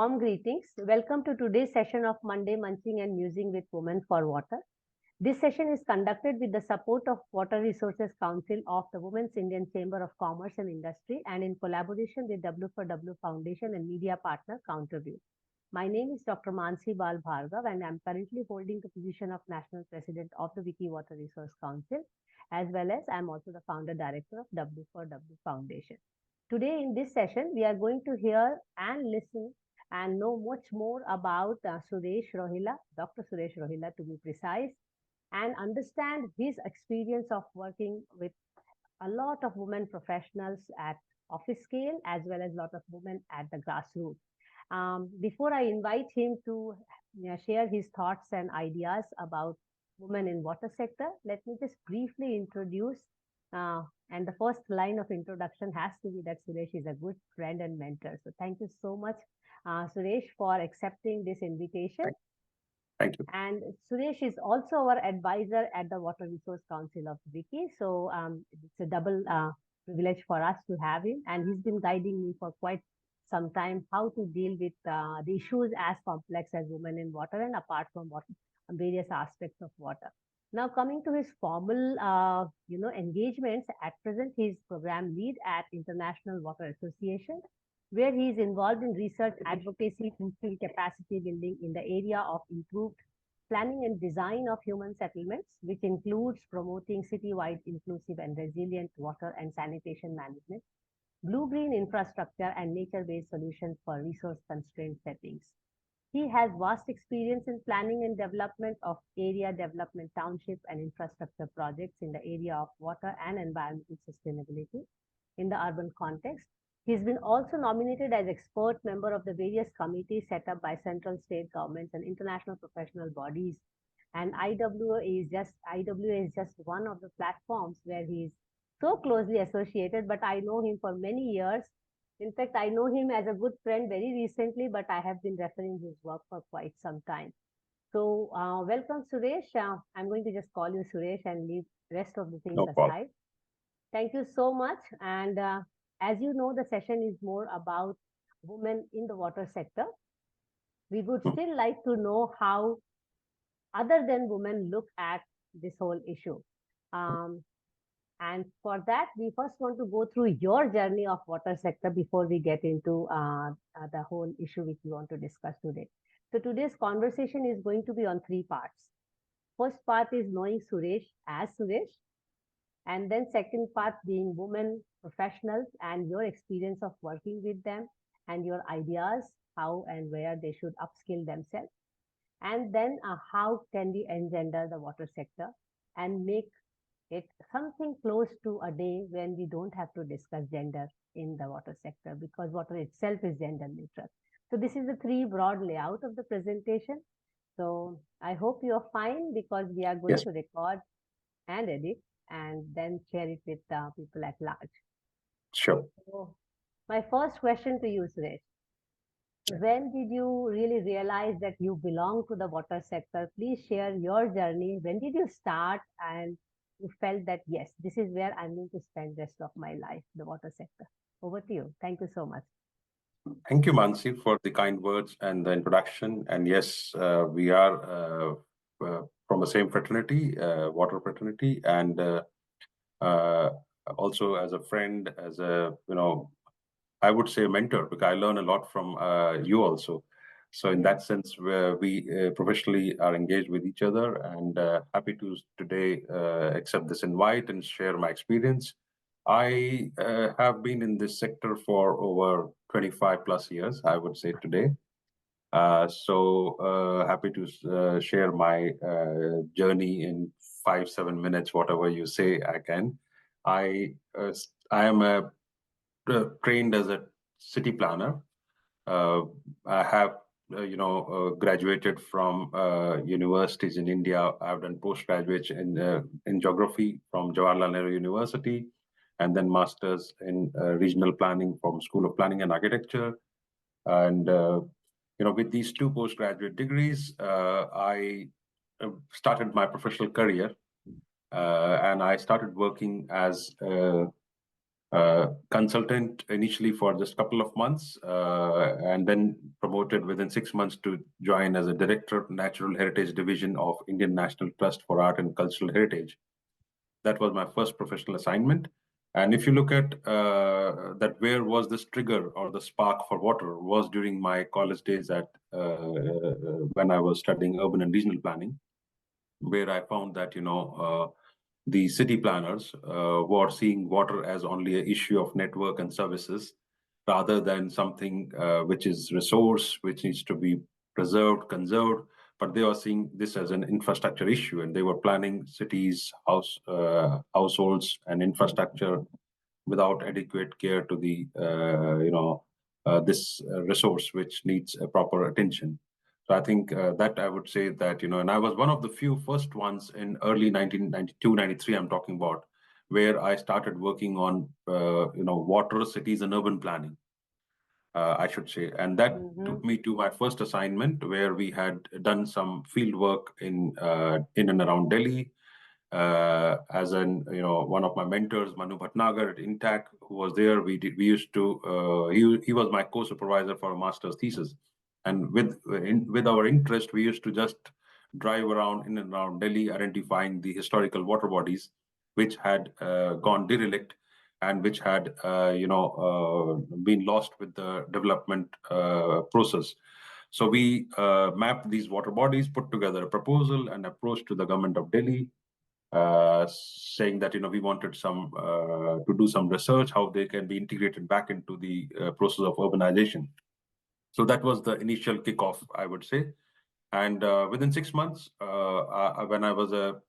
warm greetings. Welcome to today's session of Monday Munching and Musing with Women for Water. This session is conducted with the support of Water Resources Council of the Women's Indian Chamber of Commerce and Industry and in collaboration with W4W Foundation and media partner Counterview. My name is Dr. Mansi Bal Bhargav and I'm currently holding the position of National President of the WICCI Water Resource Council, as well as I'm also the founder director of W4W Foundation. Today in this session, we are going to hear and listen and know much more about Suresh Rohilla, Dr. Suresh Rohilla to be precise, and understand his experience of working with a lot of women professionals at office scale as well as a lot of women at the grassroots. Before I invite him to share his thoughts and ideas about women in water sector, let me just briefly introduce and the first line of introduction has to be that Suresh is a good friend and mentor. So thank you so much, Suresh, for accepting this invitation. Thank you. And Suresh is also our advisor at the Water Resource Council of WICCI. So it's a double privilege for us to have him. And he's been guiding me for quite some time how to deal with the issues as complex as women in water and apart from water, various aspects of water. Now, coming to his formal, engagements, at present, he is program lead at International Water Association, where he is involved in research, advocacy, and capacity building in the area of improved planning and design of human settlements, which includes promoting citywide inclusive and resilient water and sanitation management, blue-green infrastructure, and nature-based solutions for resource-constrained settings. He has vast experience in planning and development of area development, township, and infrastructure projects in the area of water and environmental sustainability in the urban context. He's been also nominated as expert member of the various committees set up by central, state governments and international professional bodies. And IWA is just one of the platforms where he's so closely associated, but I know him for many years. In fact, I know him as a good friend very recently, but I have been referring his work for quite some time. So welcome, Suresh. I'm going to just call you Suresh and leave the rest of the things aside. Thank you so much. And as you know, the session is more about women in the water sector. We would still like to know how other than women look at this whole issue. And for that, we first want to go through your journey of water sector before we get into the whole issue which we want to discuss today. So today's conversation is going to be on three parts. First part is knowing Suresh as Suresh. And then second part being women professionals and your experience of working with them and your ideas, how and where they should upskill themselves. And then how can we engender the water sector and make it something close to a day when we don't have to discuss gender in the water sector because water itself is gender neutral. So this is the three broad layout of the presentation. So I hope you're fine because we are going to record and edit and then share it with people at large. Sure. So my first question to you, Suresh. When did you really realize that you belong to the water sector? Please share your journey. When did you start and you felt that, yes, this is where I'm going to spend the rest of my life, the water sector? Over to you. Thank you so much. Thank you, Mansi, for the kind words and the introduction. And yes, we are from the same fraternity, water fraternity, and also as a friend, as a, I would say mentor, because I learn a lot from you also. So in that sense, we professionally are engaged with each other and happy to today accept this invite and share my experience. I have been in this sector for over 25 plus years, I would say today. So happy to share my journey in 5-7 minutes, whatever you say I can. I am trained as a city planner. I have graduated from universities in India. I've done postgraduate in geography from Jawaharlal Nehru University, and then masters in regional planning from School of Planning and Architecture. And with these two postgraduate degrees, I started my professional career, and I started working as consultant initially for just a couple of months, and then promoted within 6 months to join as a director, Natural Heritage Division of Indian National Trust for Art and Cultural Heritage. That was my first professional assignment. And if you look at that, where was this trigger or the spark for water was during my college days at when I was studying urban and regional planning, where I found that the city planners were seeing water as only an issue of network and services, rather than something which is resource which needs to be preserved, conserved. But they are seeing this as an infrastructure issue, and they were planning cities, households, and infrastructure without adequate care to the this resource which needs a proper attention. So I think that I would say that, and I was one of the few first ones in early 1992, 93, I'm talking about, where I started working on, water, cities, and urban planning, I should say. And that took me to my first assignment, where we had done some field work in and around Delhi, as one of my mentors, Manu Bhatnagar at Intac, who was there. We used to he was my co-supervisor for a master's thesis, and with our interest, we used to just drive around in and around Delhi, identifying the historical water bodies which had gone derelict and which had been lost with the development process. So we mapped these water bodies, put together a proposal and approach to the government of Delhi, saying that we wanted some to do some research how they can be integrated back into the process of urbanization. So that was the initial kickoff, I would say. And within 6 months, when I was a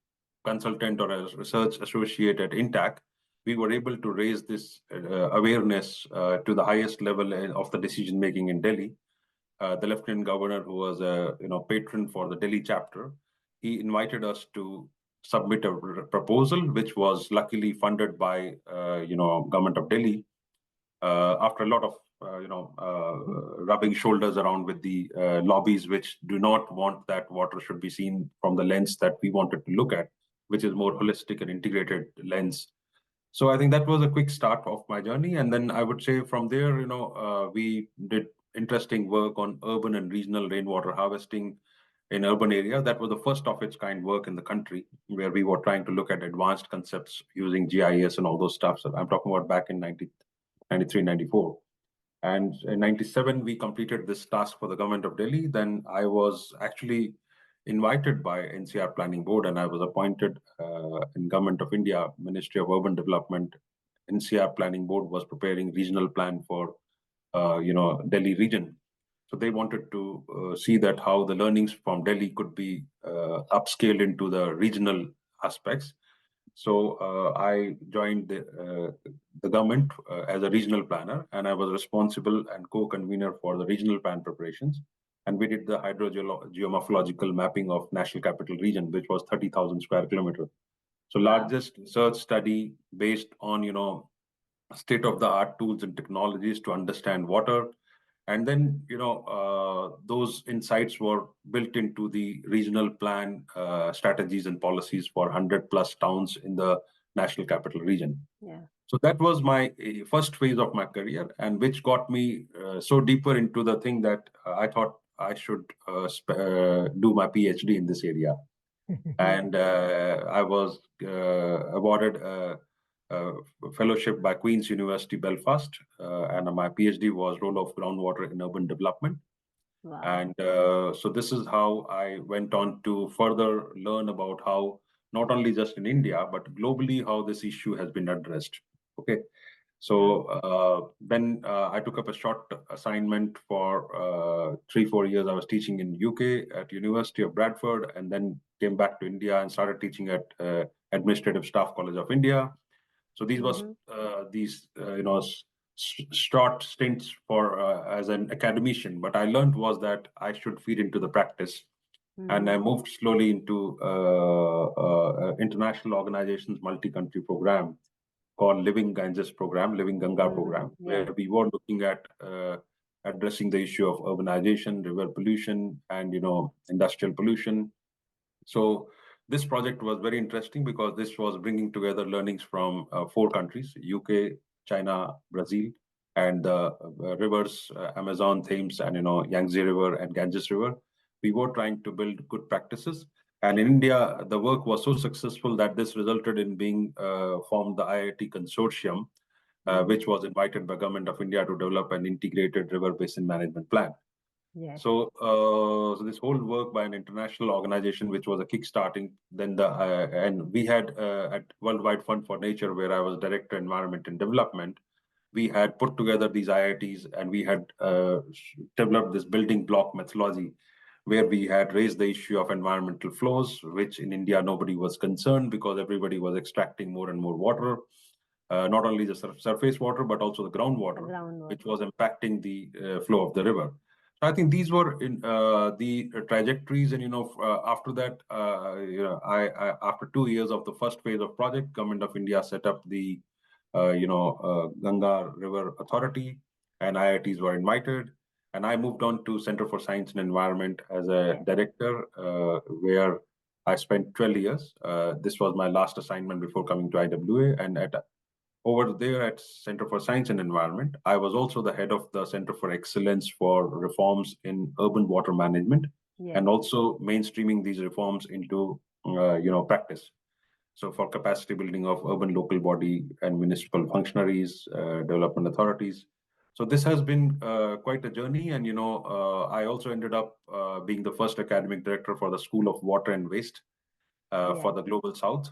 consultant or a research associate at Intac, we were able to raise this awareness to the highest level of the decision making in Delhi. The Lieutenant Governor, who was a patron for the Delhi chapter, he invited us to submit a proposal, which was luckily funded by government of Delhi, after a lot of rubbing shoulders around with the lobbies, which do not want that water should be seen from the lens that we wanted to look at, which is more holistic and integrated lens. So I think that was a quick start of my journey. And then I would say from there, we did interesting work on urban and regional rainwater harvesting in urban area. That was the first of its kind work in the country, where we were trying to look at advanced concepts using GIS and all those stuff. So I'm talking about back in 93, 94. And in 97, we completed this task for the government of Delhi. Then I was actually invited by NCR Planning Board, and I was appointed in Government of India, Ministry of Urban Development. NCR Planning Board was preparing regional plan for, Delhi region. So they wanted to see that how the learnings from Delhi could be upscaled into the regional aspects. So I joined the government as a regional planner, and I was responsible and co-convener for the regional plan preparations. And we did the hydrogeomorphological mapping of National Capital Region, which was 30,000 square kilometers. So largest research study based on, state-of-the-art tools and technologies to understand water. And then, those insights were built into the regional plan strategies and policies for 100 plus towns in the National Capital Region. Yeah. So that was my first phase of my career, and which got me so deeper into the thing that I thought I should do my PhD in this area. And I was awarded a fellowship by Queen's University Belfast, and my PhD was role of groundwater in urban development. Wow. And so this is how I went on to further learn about how, not only just in India, but globally, how this issue has been addressed. Okay. So then I took up a short assignment for 3-4 years. I was teaching in UK at University of Bradford, and then came back to India and started teaching at Administrative Staff College of India. So these was short stints for as an academician. But I learned was that I should feed into the practice, and I moved slowly into international organizations multi-country program called Living Ganges program, Living Ganga program, where we were looking at addressing the issue of urbanization, river pollution, and industrial pollution. So this project was very interesting because this was bringing together learnings from 4 countries: UK, China, Brazil, and the rivers, Amazon, Thames, and Yangtze River and Ganges River. We were trying to build good practices. And in India, the work was so successful that this resulted in being formed the IIT consortium, which was invited by Government of India to develop an integrated river basin management plan. Yes. So this whole work by an international organization, which was a kickstarting, then and we had at Worldwide Fund for Nature, where I was Director Environment and Development, we had put together these IITs and we had developed this building block methodology, where we had raised the issue of environmental flows, which in India nobody was concerned because everybody was extracting more and more water, not only the surface water but also the groundwater, which was impacting the flow of the river. So I think these were in the trajectories, and after that, after 2 years of the first phase of project, Government of India set up the Ganga River Authority, and IITs were invited. And I moved on to Center for Science and Environment as a director, where I spent 12 years. This was my last assignment before coming to IWA. And over there at Center for Science and Environment, I was also the head of the Center for Excellence for Reforms in Urban Water Management, and also mainstreaming these reforms into practice. So for capacity building of urban local body and municipal functionaries, development authorities. So this has been quite a journey. And, I also ended up being the first academic director for the School of Water and Waste for the Global South,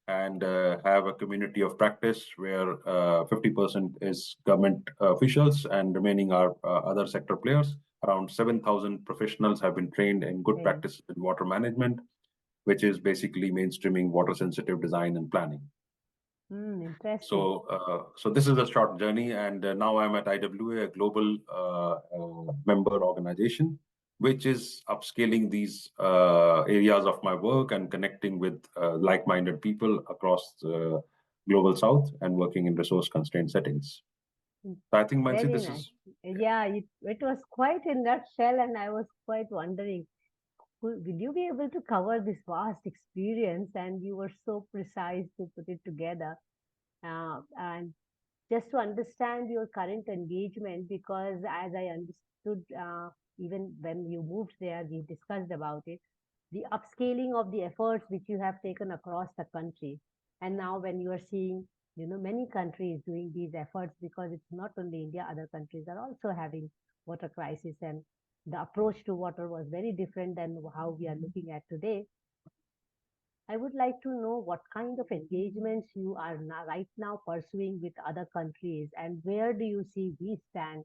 and have a community of practice where 50% is government officials and remaining are other sector players. Around 7,000 professionals have been trained in good practices in water management, which is basically mainstreaming water sensitive design and planning. Interesting. So this is a short journey, and now I'm at IWA, a global member organization, which is upscaling these areas of my work and connecting with like-minded people across the global south and working in resource-constrained settings. So I think, Mansi, Very this nice. is... Yeah, it was quite in nutshell, and I was quite wondering, will you be able to cover this vast experience? And you were so precise to put it together. And just to understand your current engagement, because as I understood, even when you moved there, we discussed about it, the upscaling of the efforts which you have taken across the country. And now when you are seeing, many countries doing these efforts, because it's not only India, other countries are also having water crisis, and the approach to water was very different than how we are looking at today. I would like to know what kind of engagements you are right now pursuing with other countries, and where do you see we stand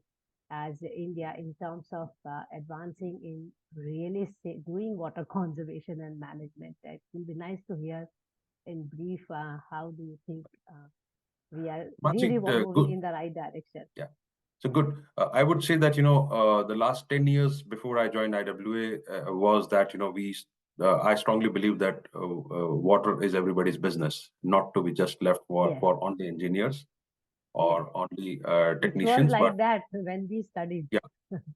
as India in terms of advancing in really doing water conservation and management. It will be nice to hear in brief how do you think we are Mansi, really moving good. in the right direction. Yeah. So good. I would say that the last 10 years before I joined IWA was that I strongly believe that water is everybody's business, not to be just left for only engineers or only technicians. It was like but that when we studied. Yeah.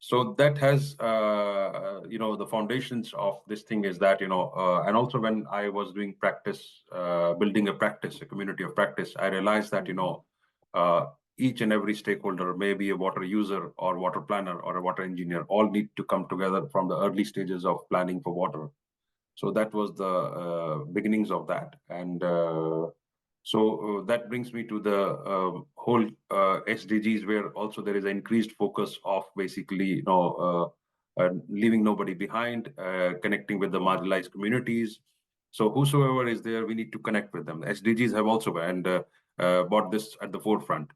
So that has the foundations of this thing is that and also when I was doing practice, building a practice, a community of practice, I realized that uh, each and every stakeholder, maybe a water user or water planner or a water engineer, all need to come together from the early stages of planning for water. So that was the beginnings of that. And that brings me to the whole SDGs, where also there is an increased focus of basically, leaving nobody behind, connecting with the marginalized communities. So whosoever is there, we need to connect with them. SDGs have also brought this at the forefront.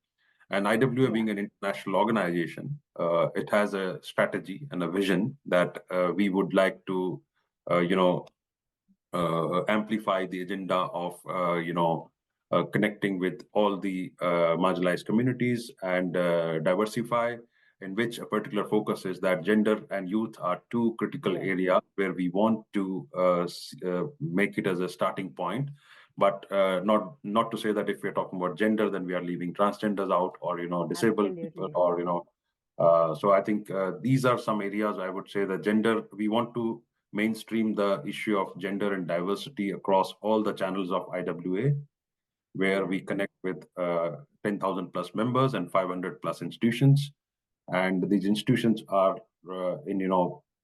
And IWA being an international organization, it has a strategy and a vision that we would like to, amplify the agenda of connecting with all the marginalized communities and diversify, in which a particular focus is that gender and youth are two critical areas where we want to make it as a starting point. But not to say that if we're talking about gender, then we are leaving transgenders out, or disabled people, or so I think these are some areas I would say that gender, we want to mainstream the issue of gender and diversity across all the channels of IWA, where we connect with 10,000 plus members and 500 plus institutions. And these institutions are in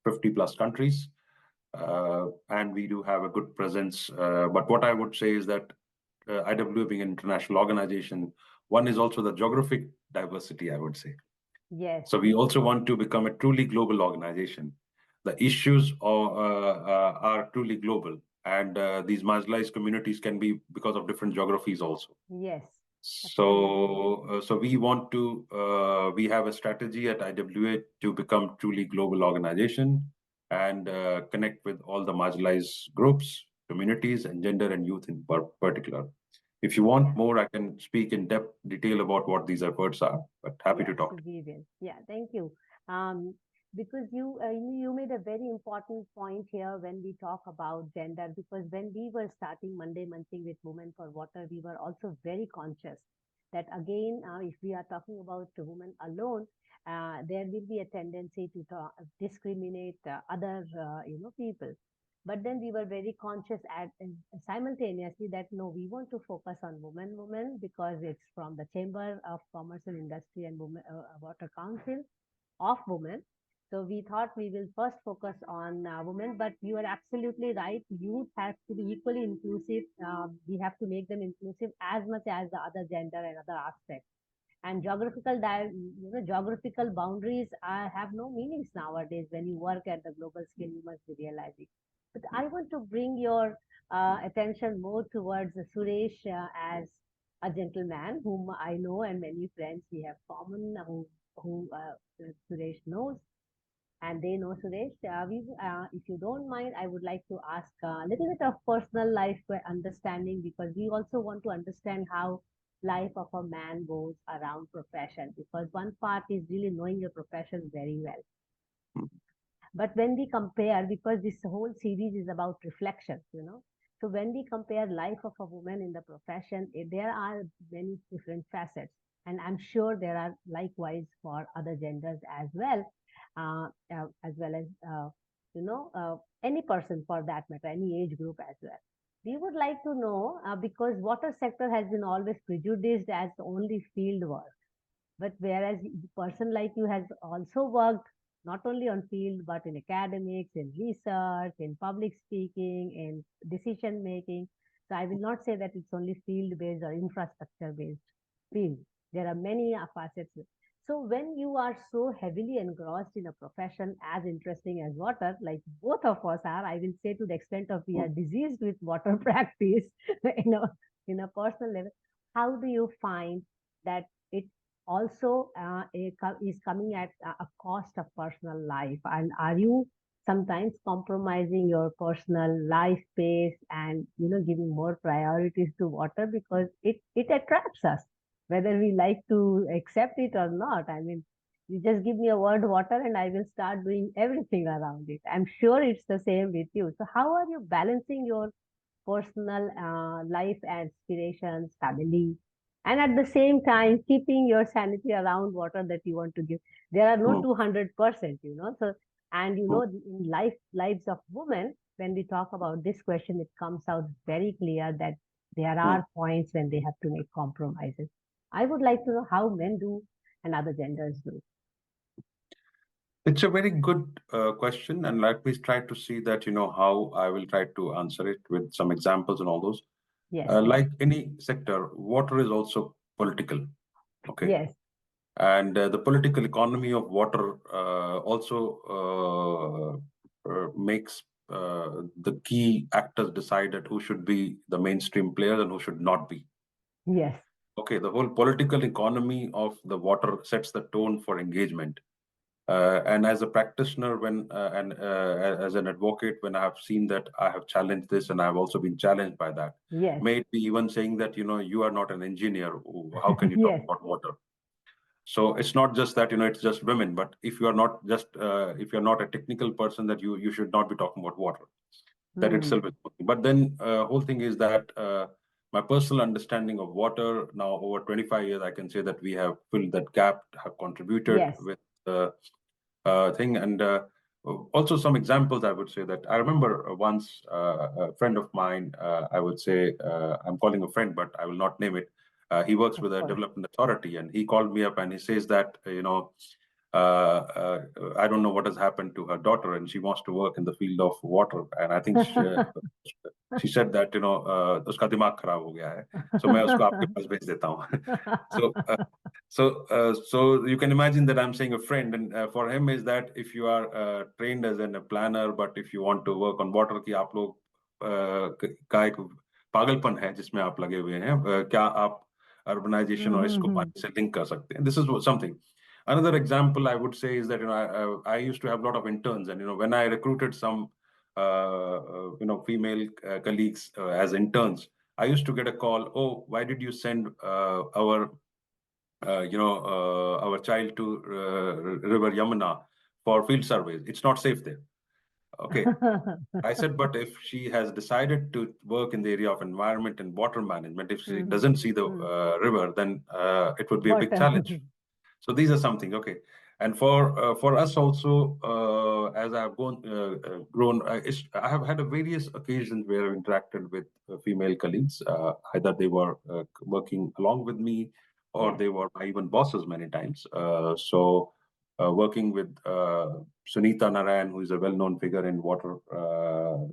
50 plus countries, and we do have a good presence. But what I would say is that IW being an international organization, one is also the geographic diversity, I would say. Yes, So we also want to become a truly global organization. The issues are truly global, and these marginalized communities can be because of different geographies also. yes, absolutely. So we have a strategy at IWA to become truly global organization and connect with all the marginalized groups, communities, and gender and youth in particular. If you Yeah. want more, I can speak in detail about what these efforts are, but happy to Yes, talk. we will. Yeah, thank you. Because you made a very important point here when we talk about gender. Because when we were starting Monday Munching with Women for Water, we were also very conscious that again, if we are talking about women alone, there will be a tendency to discriminate other people. But then we were very conscious at simultaneously that no, we want to focus on women because it's from the Chamber of Commerce and Industry and Women, Water Council of Women. So we thought we will first focus on women, but you are absolutely right. Youth has to be equally inclusive. We have to make them inclusive as much as the other gender and other aspects. And geographical boundaries have no meanings nowadays. When you work at the global scale, you must be realizing. But I want to bring your attention more towards Suresh as a gentleman whom I know and many friends we have common who Suresh knows and they know Suresh. If you don't mind, I would like to ask a little bit of personal life understanding because we also want to understand how life of a man goes around profession because one part is really knowing your profession very well. But when we compare, because this whole series is about reflections. So when we compare life of a woman in the profession, there are many different facets. And I'm sure there are likewise for other genders as well as, any person for that matter, any age group as well. We would like to know, because water sector has been always prejudiced as only field work. But whereas a person like you has also worked not only on field but in academics, in research, in public speaking, in decision making. So I will not say that it's only field based or infrastructure based field. There are many facets. So when you are so heavily engrossed in a profession as interesting as water, like both of us are, I will say to the extent of we are diseased with water practice, in a personal level, how do you find that it also is coming at a cost of personal life? And are you sometimes compromising your personal life space and giving more priorities to water because it attracts us, whether we like to accept it or not? I mean, you just give me a word water and I will start doing everything around it. I'm sure it's the same with you. So how are you balancing your personal life aspirations, family, and at the same time keeping your sanity around water that you want to give? There are no Mm, 200%. So, and mm, in lives of women, when we talk about this question, it comes out very clear that there mm. are points when they have to make compromises. I would like to know how men do and other genders do. It's a very good question, and let me try to see that how I will try to answer it with some examples and all those. Yes, Like any sector, water is also political. Okay, yes, and the political economy of water also makes the key actors decide that who should be the mainstream players and who should not be. yes, Okay, the whole political economy of the water sets the tone for engagement. And as a practitioner, and as an advocate, when I have seen that, I have challenged this, and I have also been challenged by that. yes, May it be even saying that you are not an engineer. How can you talk yes. about water? So it's not just that it's just women, but if you are not just if you're not a technical person, that you should not be talking about water. That Hmm. itself is something. But then whole thing is that my personal understanding of water now over 25 years, I can say that we have filled that gap, have contributed Yes, with thing, and also some examples. I would say that I remember once a friend of mine. I would say I'm calling a friend, but I will not name it. He works Of with a course. development authority, and he called me up and he says that, uh, I don't know what has happened to her daughter, and she wants to work in the field of water. And I think she said that, uska dimag kharab ho gaya hai, so मैं उसको आपके पास भेज देता हूँ. So, so you can imagine that I'm saying a friend, and for him is that if you are trained as a planner, but if you want to work on water, कि आप लोग का एक पागलपन है जिसमें आप लगे हुए हैं, क्या आप urbanization और इसको पानी से link कर सकते हैं? This is something. Another example I would say is that I used to have a lot of interns, and when I recruited some female colleagues as interns, I used to get a call. Oh, why did you send our child to River Yamuna for field surveys? It's not safe there. Okay. I said, but if she has decided to work in the area of environment and water management, if she doesn't see the river, then it would be a big challenge. So these are something, okay. And for us also, as I've grown, I have had various occasions where I've interacted with female colleagues. Either they were working along with me, or they were my even bosses many times. Working with Sunita Narayan, who is a well-known figure in water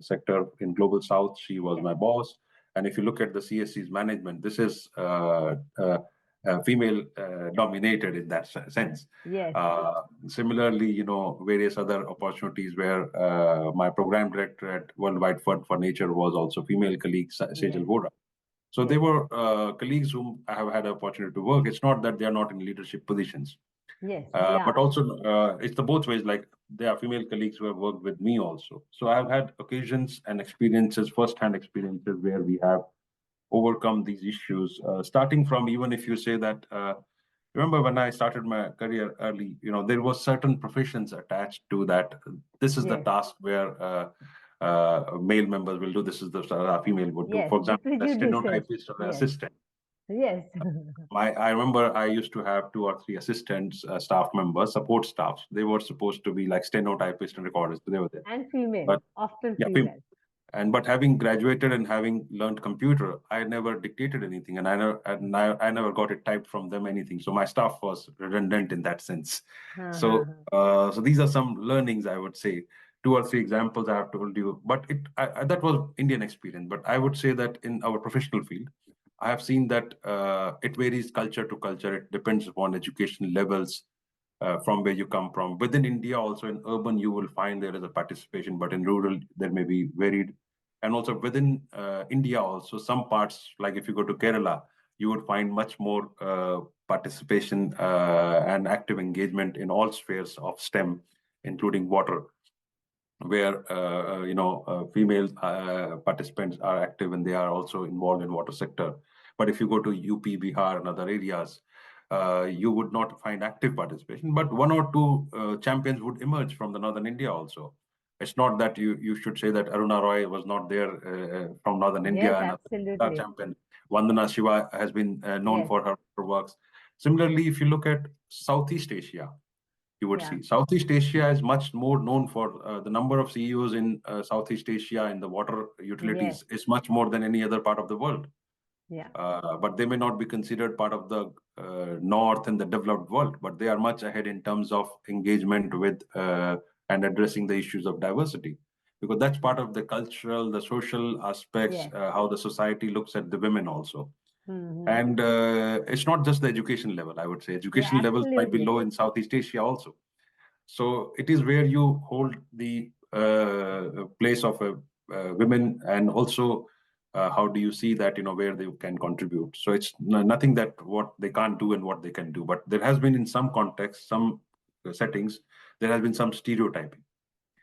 sector in Global South, she was my boss. And if you look at the CSC's management, this is female dominated in that sense. Yes. Similarly, various other opportunities where my program director at Worldwide Fund for Nature was also female colleague, Sejal Voda. So they were colleagues whom I have had the opportunity to work. It's not that they are not in leadership positions. Yes. But also it's the both ways, like there are female colleagues who have worked with me also. So I've had occasions and experiences, first-hand experiences where we have overcome these issues, starting from, even if you say that, remember when I started my career early, there was certain professions attached to that. This is the task where male members will do. This is the female would do. For example, a stenotypist or assistant. Yes. I remember I used to have 2 or 3 assistants, staff members, support staffs. They were supposed to be like stenotypists and recorders. So they were there. And female, but, often yeah, female. But having graduated and having learned computer, I never dictated anything, and I never got it typed from them anything. So my staff was redundant in that sense. So these are some learnings, I would say. 2 or 3 examples I have told you, but that was Indian experience. But I would say that in our professional field, I have seen that it varies culture to culture. It depends upon education levels. From where you come from. Within India, also in urban, you will find there is a participation, but in rural, there may be varied. And also within India, also some parts, like if you go to Kerala, you would find much more participation and active engagement in all spheres of STEM, including water, where female participants are active and they are also involved in water sector. But if you go to UP, Bihar, and other areas, you would not find active participation, but 1 or 2 champions would emerge from the northern India also. It's not that you should say that Aruna Roy was not there from northern India. Yes, and absolutely. Champion Vandana Shiva has been known for her works. Similarly, if you look at Southeast Asia, you would see Southeast Asia is much more known for the number of CEOs in Southeast Asia in the water utilities is much more than any other part of the world. But they may not be considered part of the North and the developed world, but they are much ahead in terms of engagement with and addressing the issues of diversity, because that's part of the cultural, the social aspects, how the society looks at the women also. And it's not just the education level, I would say. Education levels might be low in Southeast Asia also. So it is where you hold the place of women, and also how do you see that, where they can contribute. So it's nothing that what they can't do and what they can do. But there has been in some context, some settings, there has been some stereotyping.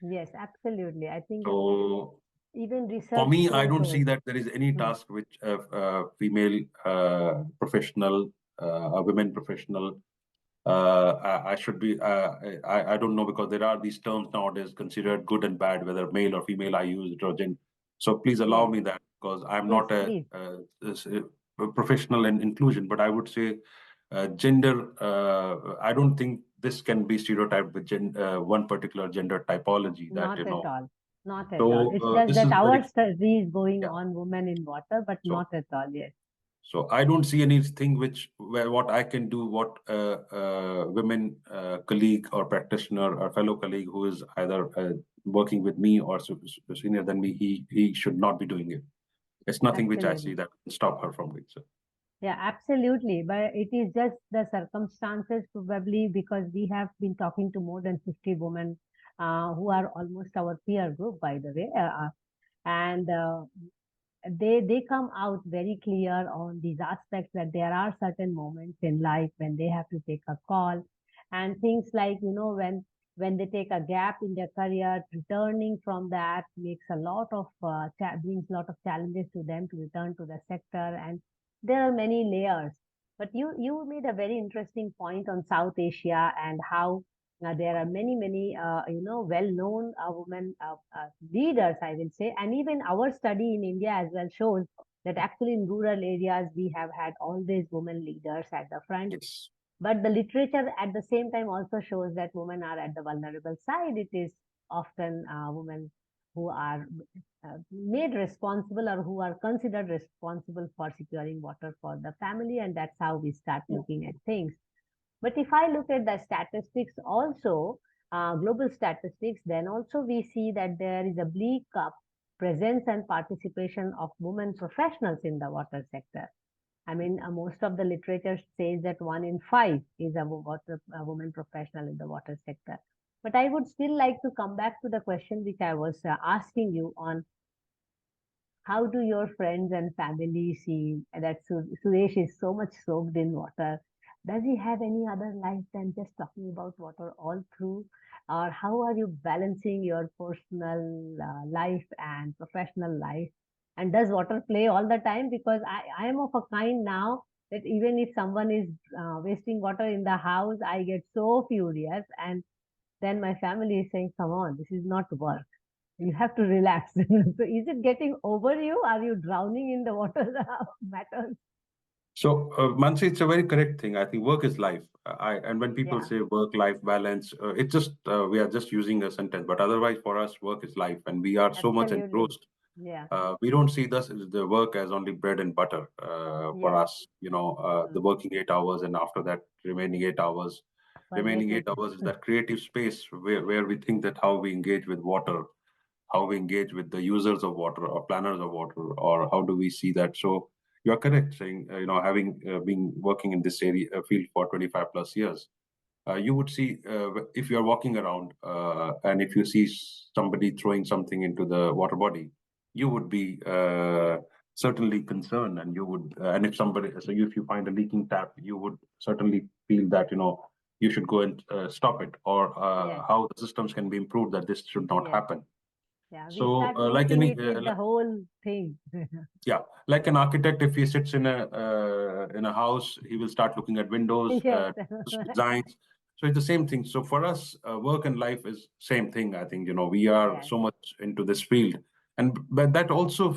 Yes, absolutely. I think so. Even research For me, I don't see that there is any task which a female professional, a women professional, I should be. I don't know, because there are these terms nowadays considered good and bad, whether male or female. I use detergent. So please allow me that, because I'm not a professional in inclusion, but I would say gender. I don't think this can be stereotyped with one particular gender typology. Not at all. Not at So, all. It's just that our study is going on women in water, but not at all. Yes. So I don't see anything where what I can do, what women colleague or practitioner or fellow colleague who is either working with me or senior than me, he should not be doing it. It's nothing which I see Absolutely. that can stop her from doing so. Yeah, absolutely. But it is just the circumstances, probably because we have been talking to more than 50 women who are almost our peer group, by the way. And they come out very clear on these aspects, that there are certain moments in life when they have to take a call, and things like, when they take a gap in their career, returning from that makes a lot of brings a lot of challenges to them to return to the sector, and there are many layers. But you made a very interesting point on South Asia, and how there are many well-known women leaders, I will say. And even our study in India as well shows that actually in rural areas we have had all these women leaders at the front. Yes. But the literature at the same time also shows that women are at the vulnerable side. It is often women who are made responsible, or who are considered responsible for securing water for the family, and that's how we start looking at things. But if I look at the statistics also, global statistics, then also we see that there is a bleak presence and participation of women professionals in the water sector. I mean, most of the literature says that 1 in 5 is a woman professional in the water sector. But I would still like to come back to the question which I was asking you on: how do your friends and family see that Suresh is so much soaked in water? Does he have any other life than just talking about water all through? Or how are you balancing your personal life and professional life? And does water play all the time? Because I am of a kind now that even if someone is wasting water in the house, I get so furious. And then my family is saying, come on, this is not work, you have to relax. So is it getting over you? Are you drowning in the water matters? So, Mansi, it's a very correct thing. I think work is life. And when people Yeah, say work-life balance, it's just we are just using a sentence. But otherwise, for us, work is life, and we are so much absolutely. engrossed. Yeah, We don't see this the work as only bread and butter for yes. us. The Mm. working 8 hours, and after that, remaining Forget eight it. hours is that creative space where we think that how we engage with water, how we engage with the users of water or planners of water, or how do we see that. So you are correct saying, having been working in this area field for 25 plus years, you would see if you are walking around and if you see somebody throwing something into the water body, you would be certainly concerned, and you would, and if you find a leaking tap, you would certainly feel that you should go and stop it, or Yes, how the systems can be improved that this should not yes. happen. Yeah, we So, start linking it with the whole thing. yeah, like an architect, if he sits in a house, he will start looking at windows, Yes, designs. So it's the same thing. So for us, work and life is same thing. I think we are yes, so much into this field, and but that also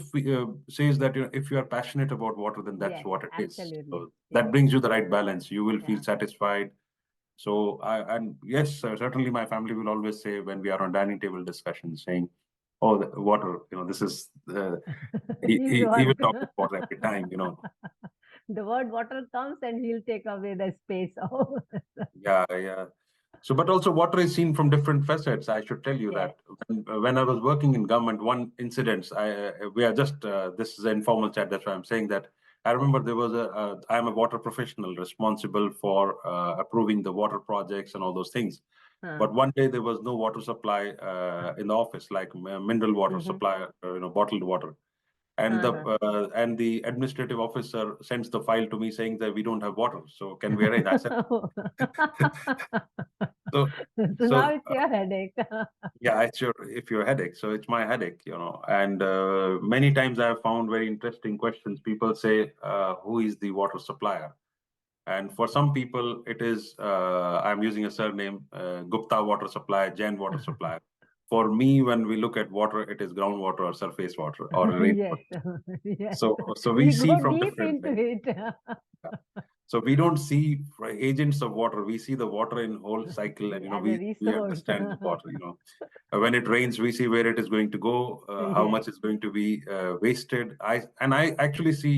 says that if you are passionate about water, then that's yes, what it is. absolutely. So Yes, that brings you the right balance. You will feel yeah. satisfied. So and yes, certainly my family will always say when we are on dining table discussions, saying, "Oh, the water, this is." He's He will what? talk about every time. The word water comes and he'll take away the space. Oh, Yeah, yeah. So, but also water is seen from different facets. I should tell you yes. that when I was working in government, one incident, we are just, this is an informal chat. That's why I'm saying that. I remember there was I'm a water professional responsible for approving the water projects and all those things. Huh. But one day there was no water supply in the office, like mineral water Mm-hmm. supply, bottled water. And the Uh-huh. administrative officer sends the file to me saying that we don't have water. So can we arrange? I said, so So now so it's your headache. yeah, it's your headache. So it's my headache. And many times I have found very interesting questions. People say, who is the water supplier? And for some people, it is I'm using a surname, Gupta water supply, Jain water supply. For me, when we look at water, it is groundwater or surface water or Yes, rainwater. yes. So we We see go from deep different into things. it. Yeah. So we don't see agents of water. We see the water in whole cycle, and As a we resource. understand the water. When it rains, we see where it is going to go, how Yes. much is going to be wasted. I actually see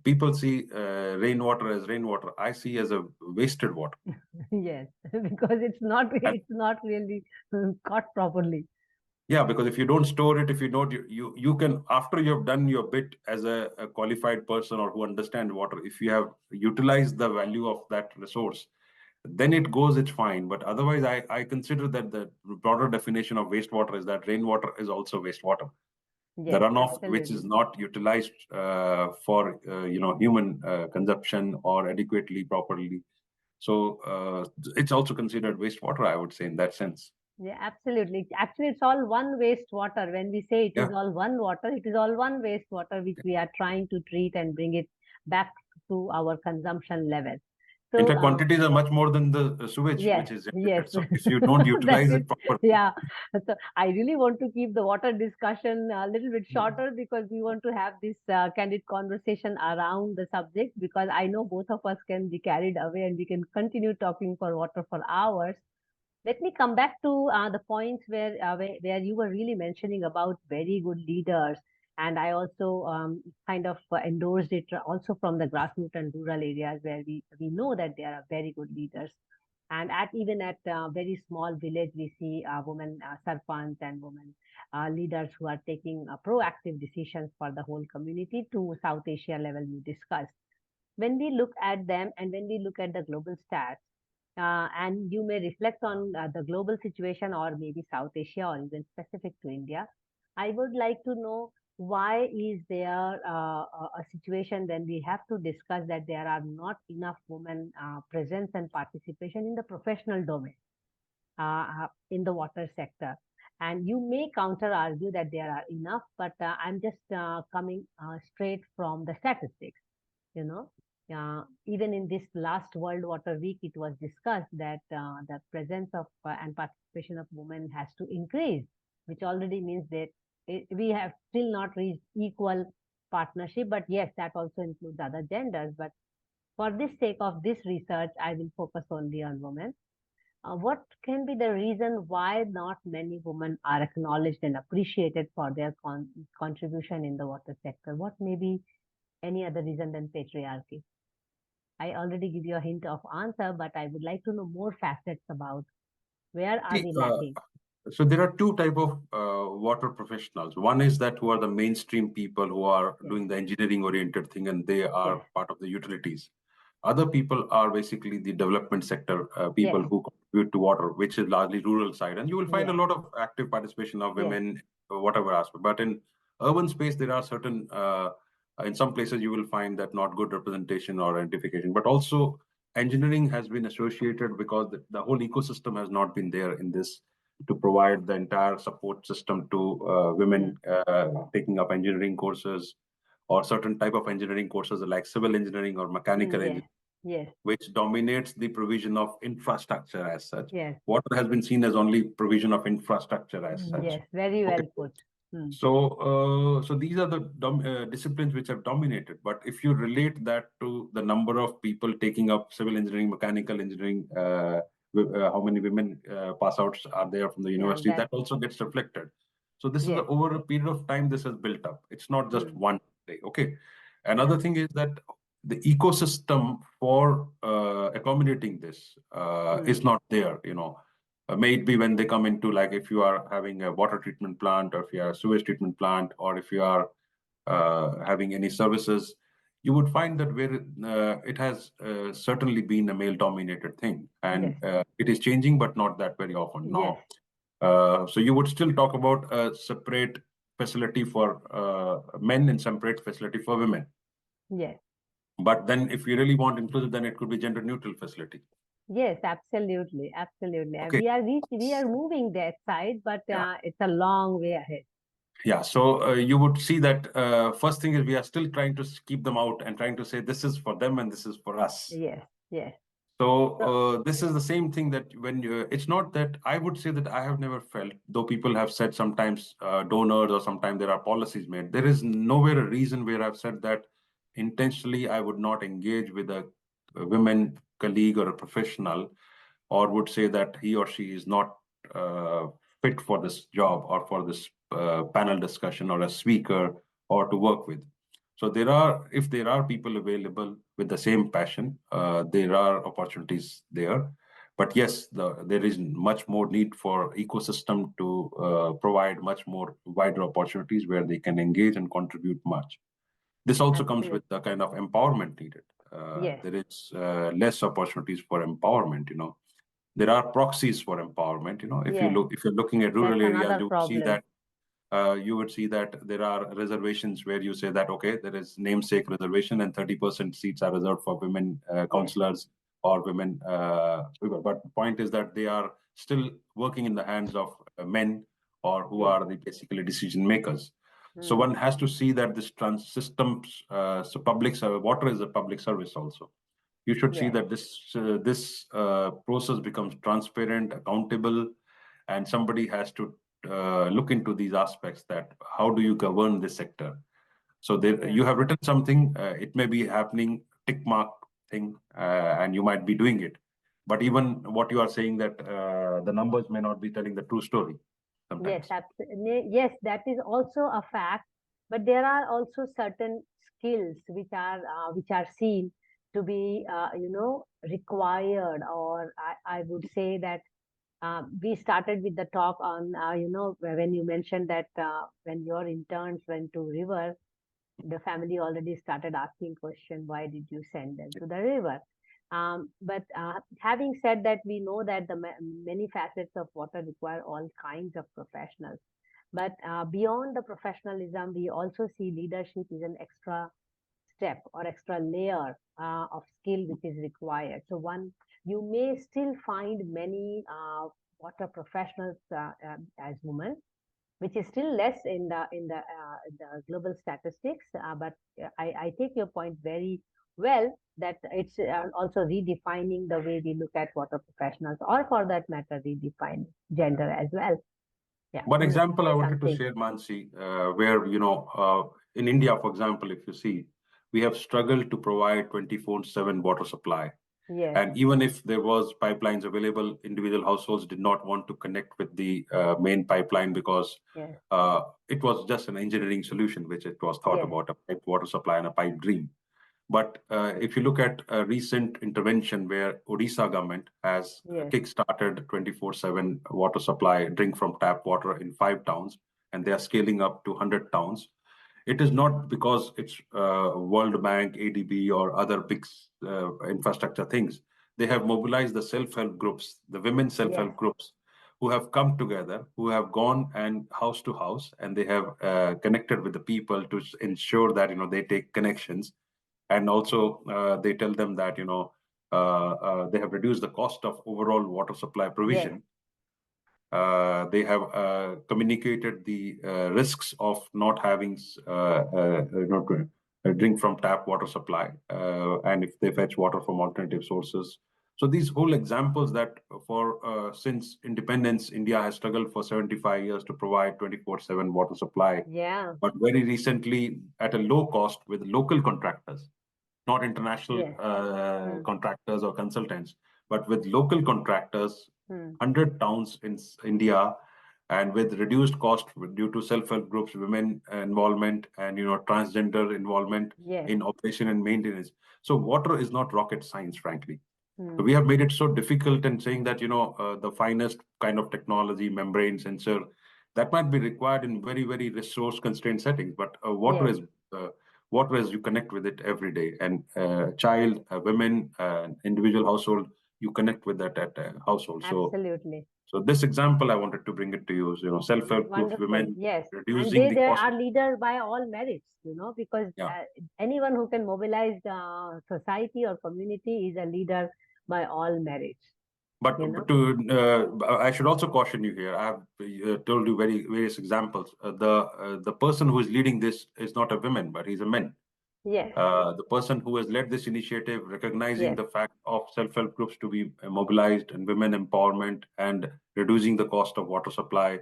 People see rainwater as rainwater. I see as a wasted water. Yes, because And it's not really caught properly. yeah, because if you don't store it, if you don't, you can, after you have done your bit as a qualified person or who understand water, if you have utilized the value of that resource, then it goes, it's fine. But otherwise, I consider that the broader definition of wastewater is that rainwater is also wastewater. The Yes, runoff which is absolutely. not utilized for human consumption or adequately properly, so it's also considered wastewater, I would say, in that sense. Yeah, absolutely. Actually, it's all one wastewater. When we say it Yeah. is all one water, it is all one wastewater which we are trying to treat and bring it back to our consumption level. In So, fact, quantities are much more than the sewage yes, which is yes, generated. So if you don't that utilize is, it properly, yeah. So I really want to keep the water discussion a little bit shorter because we want to have this candid conversation around the subject, because I know both of us can be carried away and we can continue talking for water for hours. Let me come back to the points where you were really mentioning about very good leaders, and I also kind of endorsed it also from the grassroots and rural areas where we know that there are very good leaders, and at even at very small village we see women sarpants and women leaders who are taking proactive decisions for the whole community to South Asia level you discussed. When we look at them and when we look at the global stats, and you may reflect on the global situation or maybe South Asia or even specific to India. I would like to know, why is there a situation when we have to discuss that there are not enough women presence and participation in the professional domain in the water sector. And you may counter argue that there are enough, but I'm just coming straight from the statistics. You know, even in this last World Water Week, it was discussed that the presence of and participation of women has to increase, which already means that we have still not reached equal partnership. But yes, that also includes other genders. But for this sake of this research, I will focus only on women. What can be the reason why not many women are acknowledged and appreciated for their contribution in the water sector? What may be any other reason than patriarchy? I already give you a hint of answer, but I would like to know more facets about where are see, we lacking? so there are two type of water professionals. One is that who are the mainstream people who are Yes, doing the engineering oriented thing and they yes, are part of the utilities. Other people are basically the development sector people yes, who contribute to water, which is largely rural side. And you will find a yes, lot of active participation of yes, women, whatever aspect. But in urban space, there are certain, in some places, you will find that not good representation or identification. But also, engineering has been associated because the whole ecosystem has not been there in this to provide the entire support system to women mm, taking up engineering courses or certain type of engineering courses like civil engineering or mechanical engineering, yes, yes, which dominates the provision of infrastructure as such. yes, Water has been seen as only provision of infrastructure as such. yes, very Okay. well put. Mm, So these are the disciplines which have dominated. But if you relate that to the number of people taking up civil engineering, mechanical engineering, how many women pass outs are there from the yeah, university, that, that also gets reflected. So this is the yes, over a period of time this has built up. It's not just mm, one day. Okay. yeah, Another thing is that the ecosystem for accommodating this mm, is not there. May it be when they come into, like, if you are having a water treatment plant, or if you are a sewage treatment plant, or if you are having any services, you would find that where it has certainly been a male dominated thing, and yes, it is changing, but not that very often yes, now. So you would still talk about a separate facility for men and separate facility for women. yes. But then if you really want inclusive, then it could be gender neutral facility. Yes, absolutely, absolutely. And Okay. we are moving that side, but Yeah. it's a long way ahead. Yeah, so you would see that first thing is we are still trying to keep them out and trying to say this is for them and this is for us. Yes, yes. So So, this is the same thing that when it's not that I would say that I have never felt, though people have said sometimes donors or sometimes there are policies made. There is nowhere a reason where I've said that intentionally I would not engage with a women colleague or a professional, or would say that he or she is not uh, fit for this job or for this panel discussion or a speaker or to work with. So if there are people available with the same passion, there are opportunities there. But yes, there is much more need for ecosystem to provide much more wider opportunities where they can engage and contribute much. This also comes with Absolutely. the kind of empowerment needed. Yes. There is less opportunities for empowerment. There are proxies for empowerment. Yes. If you're looking at rural That's areas, another problem. you would see that there are reservations where you say that, okay, there is namesake reservation and 30% seats are reserved for women Yes. councillors or women. But the point is that they are still working in the hands of men, or who Yes. are the basically decision makers. So Hmm. one has to see that this systems, so water is a public service also. You should see Yes. that this process becomes transparent, accountable, and somebody has to look into these aspects, that how do you govern this sector. So there, Yeah. you have written something, it may be happening, tick mark thing, and you might be doing it, but even what you are saying, that the numbers may not be telling the true story Yes, sometimes. absolutely. Yes, that is also a fact. But there are also certain skills which are seen to be required, or I would say that we started with the talk on when you mentioned that when your interns went to river, the family already started asking question, why did you send them to the river? But having said that, we know that the many facets of water require all kinds of professionals. But beyond the professionalism, we also see leadership is an extra step or extra layer of skill which is required. So one, you may still find many water professionals as women, which is still less in the global statistics. But I take your point very well, that it's also redefining the way we look at water professionals, or for that matter, redefine gender as well. Yeah, One you want to example I say wanted to something? share, Mansi, where, in India, for example, if you see, we have struggled to provide 24/7 water supply. Yes, And even if there was pipelines available, individual households did not want to connect with the main pipeline, because yes, it was just an engineering solution, which it was thought yes, about, a pipe water supply and a pipe dream. But if you look at a recent intervention where Odisha government has yes, kick-started 24/7 water supply, drink from tap water in 5 towns, and they are scaling up to 100 towns. It is not because it's World Bank, ADB, or other big infrastructure things. They have mobilized the self-help groups, the women yes, self-help groups, who have come together, who have gone and house to house, and they have connected with the people to ensure that they take connections, and also they tell them that they have reduced the cost of overall water supply yes, provision. They have communicated the risks of not having a drink from tap water supply, and if they fetch water from alternative sources. So these whole examples that for since independence, India has struggled for 75 years to provide 24/7 water supply, yeah, but very recently at a low cost with local contractors, not international yes, hmm, contractors or consultants, but with local contractors, hmm, 100 towns in India, and with reduced cost due to self-help groups, women involvement, and transgender involvement yes, in operation and maintenance. So water is not rocket science, frankly. hmm, We have made it so difficult, and saying that the finest kind of technology, membrane sensor, that might be required in very, very resource constrained settings, but yes, uh, water is, you connect with it every day, and child, women, individual household, you connect with that at household. absolutely. So this example I wanted to bring it to you. Self-help groups, Wonderful. women, Yes. And reducing the they cost. are leaders by all merits, because Yeah. anyone who can mobilize society or community is a leader by all merits, you But know. I should also caution you here. I have told you various examples. The person who is leading this is not a woman, but he's a man. Yes, The person who has led this initiative, recognizing yes, the fact of self-help groups to be mobilized, and women empowerment, and reducing the cost of water supply,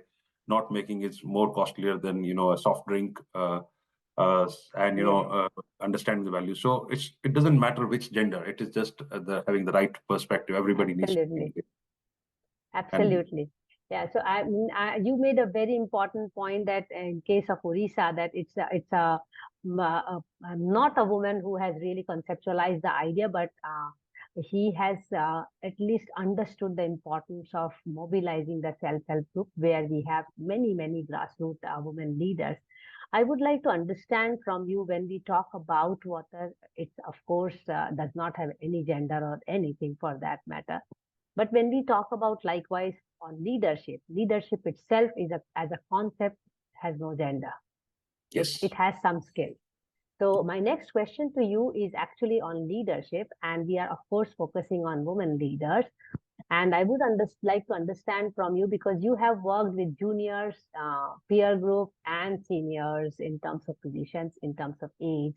not making it more costlier than a soft drink, and yes, understanding the value. So it doesn't matter which gender. It is just the having the right perspective. Everybody needs to be absolutely. engaged. And Absolutely. Yeah, so you made a very important point that in case of Orissa, that not a woman who has really conceptualized the idea, but he has at least understood the importance of mobilizing the self-help group, where we have many grassroots women leaders. I would like to understand from you, when we talk about water, it's of course does not have any gender or anything for that matter. But when we talk about likewise on leadership, leadership itself is as a concept has no gender. It Yes. has some skill. So my next question to you is actually on leadership, and we are of course focusing on women leaders. And I would like to understand from you, because you have worked with juniors, peer group, and seniors in terms of positions, in terms of age.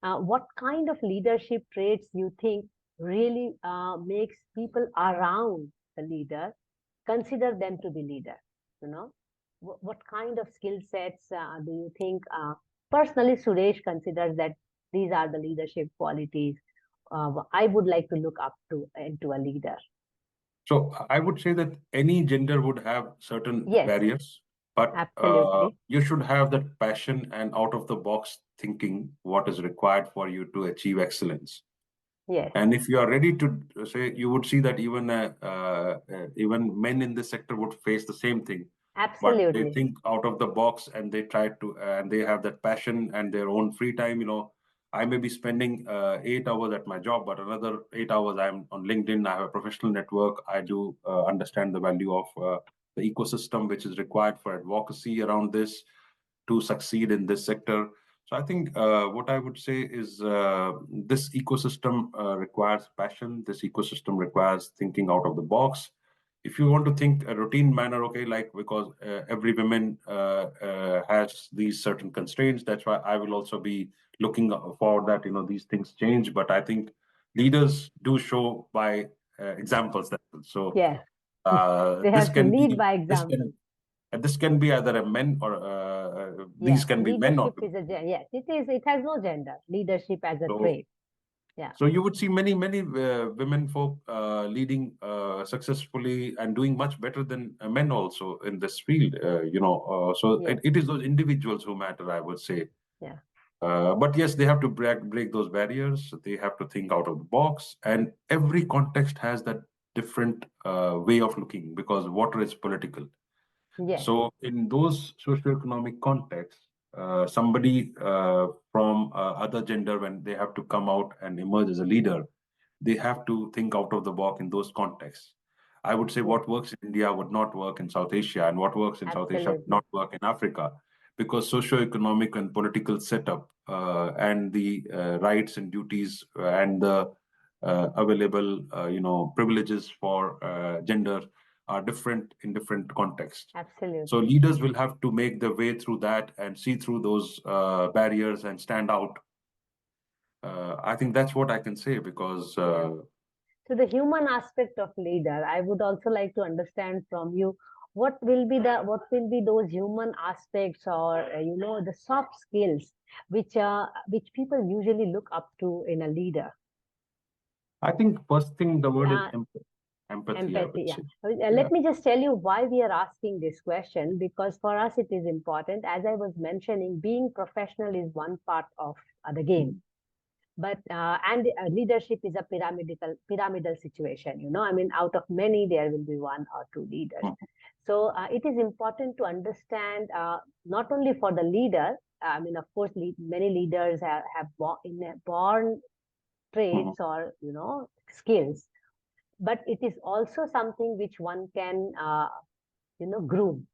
What kind of leadership traits you think really makes people around the leader consider them to be leader? You know, what kind of skill sets do you think personally Suresh considers that these are the leadership qualities I would like to look up to into a leader? So I would say that any gender would have certain Yes, barriers, but absolutely. you should have that passion and out of the box thinking what is required for you to achieve excellence. Yes, And if you are ready to say, you would see that even men in this sector would face the same thing, but they absolutely. think out of the box and they try to, and they have that passion and their own free time. I may be spending 8 hours at my job, but another 8 hours I'm on LinkedIn. I have a professional network. I do understand the value of the ecosystem which is required for advocacy around this to succeed in this sector. So I think what I would say is this ecosystem requires passion. This ecosystem requires thinking out of the box. If you want to think a routine manner, okay, like because every woman has these certain constraints, that's why I will also be looking for that. These things change, but I think leaders do show by examples. So Yes, they this have to can lead be by this example. can this can be either a men or these Yes, can be men or leadership women. is yes, it is. It has no gender. Leadership as a So, trait. Yeah. so you would see many women folk leading successfully and doing much better than men also in this field. So Yes. it is those individuals who matter, I would say. Yeah. But yes, they have to break those barriers. They have to think out of the box, and every context has that different way of looking because water is political. Yes. So in those socioeconomic contexts, somebody from other gender, when they have to come out and emerge as a leader, they have to think out of the box in those contexts. I would say Yes. what works in India would not work in South Asia, and what works in South Asia would Absolutely. not work in Africa, because socioeconomic and political setup and the rights and duties and the available, privileges for gender are different in different contexts. So Absolutely. leaders will have to make their way through that and see through those barriers and stand out. I think that's what I can say because Yeah. So the human aspect of leader, I would also like to understand from you what will be those human aspects, or the soft skills which people usually look up to in a leader. I think first thing the word is Uh, empathy, I Empathy, would yeah. say. Yeah. Let me just tell you why we are asking this question, because for us it is important. As I was mentioning, being professional is one part of the game, but and leadership is a pyramidal situation. I mean, out of many, there will be one or two leaders. Mhm, So it is important to understand not only for the leader. I mean, of course, many leaders have born mhm. traits or skills, but it is also something which one can groom,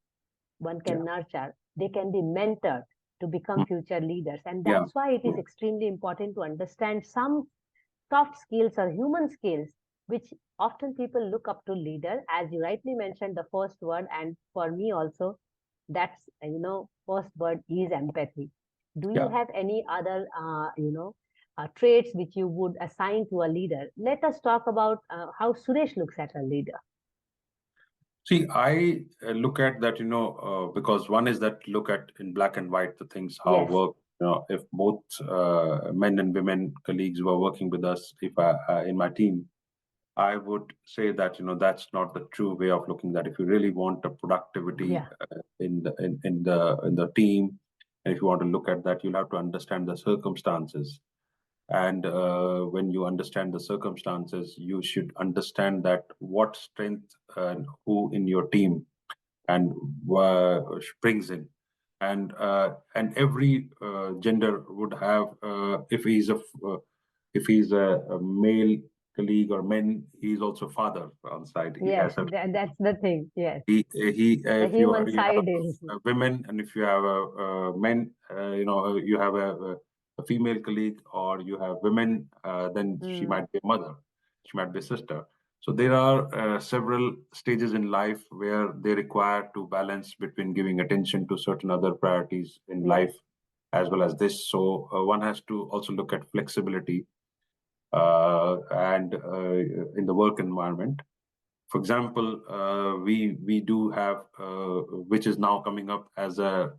one Yeah. can nurture, they can be mentored to become Mm. future leaders. And Yeah. that's why it is extremely important to understand some soft skills or human skills which often people look up to leader. As you rightly mentioned, the first word, and for me also, that's first word is empathy. Do you Yeah. have any other traits which you would assign to a leader? Let us talk about how Suresh looks at a leader. See, I look at that, because one is that look at in black and white the things how Yes. work. If both men and women colleagues were working with us, if I, in my team, I would say that that's not the true way of looking at. If you really want a productivity Yeah. in the team, and if you want to look at that, you'll have to understand the circumstances. And when you understand the circumstances, you should understand that what strength and who in your team and brings in. And every gender would have, if he's a male colleague or men, he's also father on side. He Yes, has a that's the thing. Yes. he The if human you have side is, a women, and if you have a men, you have a female colleague, or you have women, then she mm, might be a mother, she might be a sister. So there are several stages in life where they require to balance between giving attention to certain other priorities in yes, life as well as this. So one has to also look at flexibility and in the work environment. For example, we do have, which is now coming up as a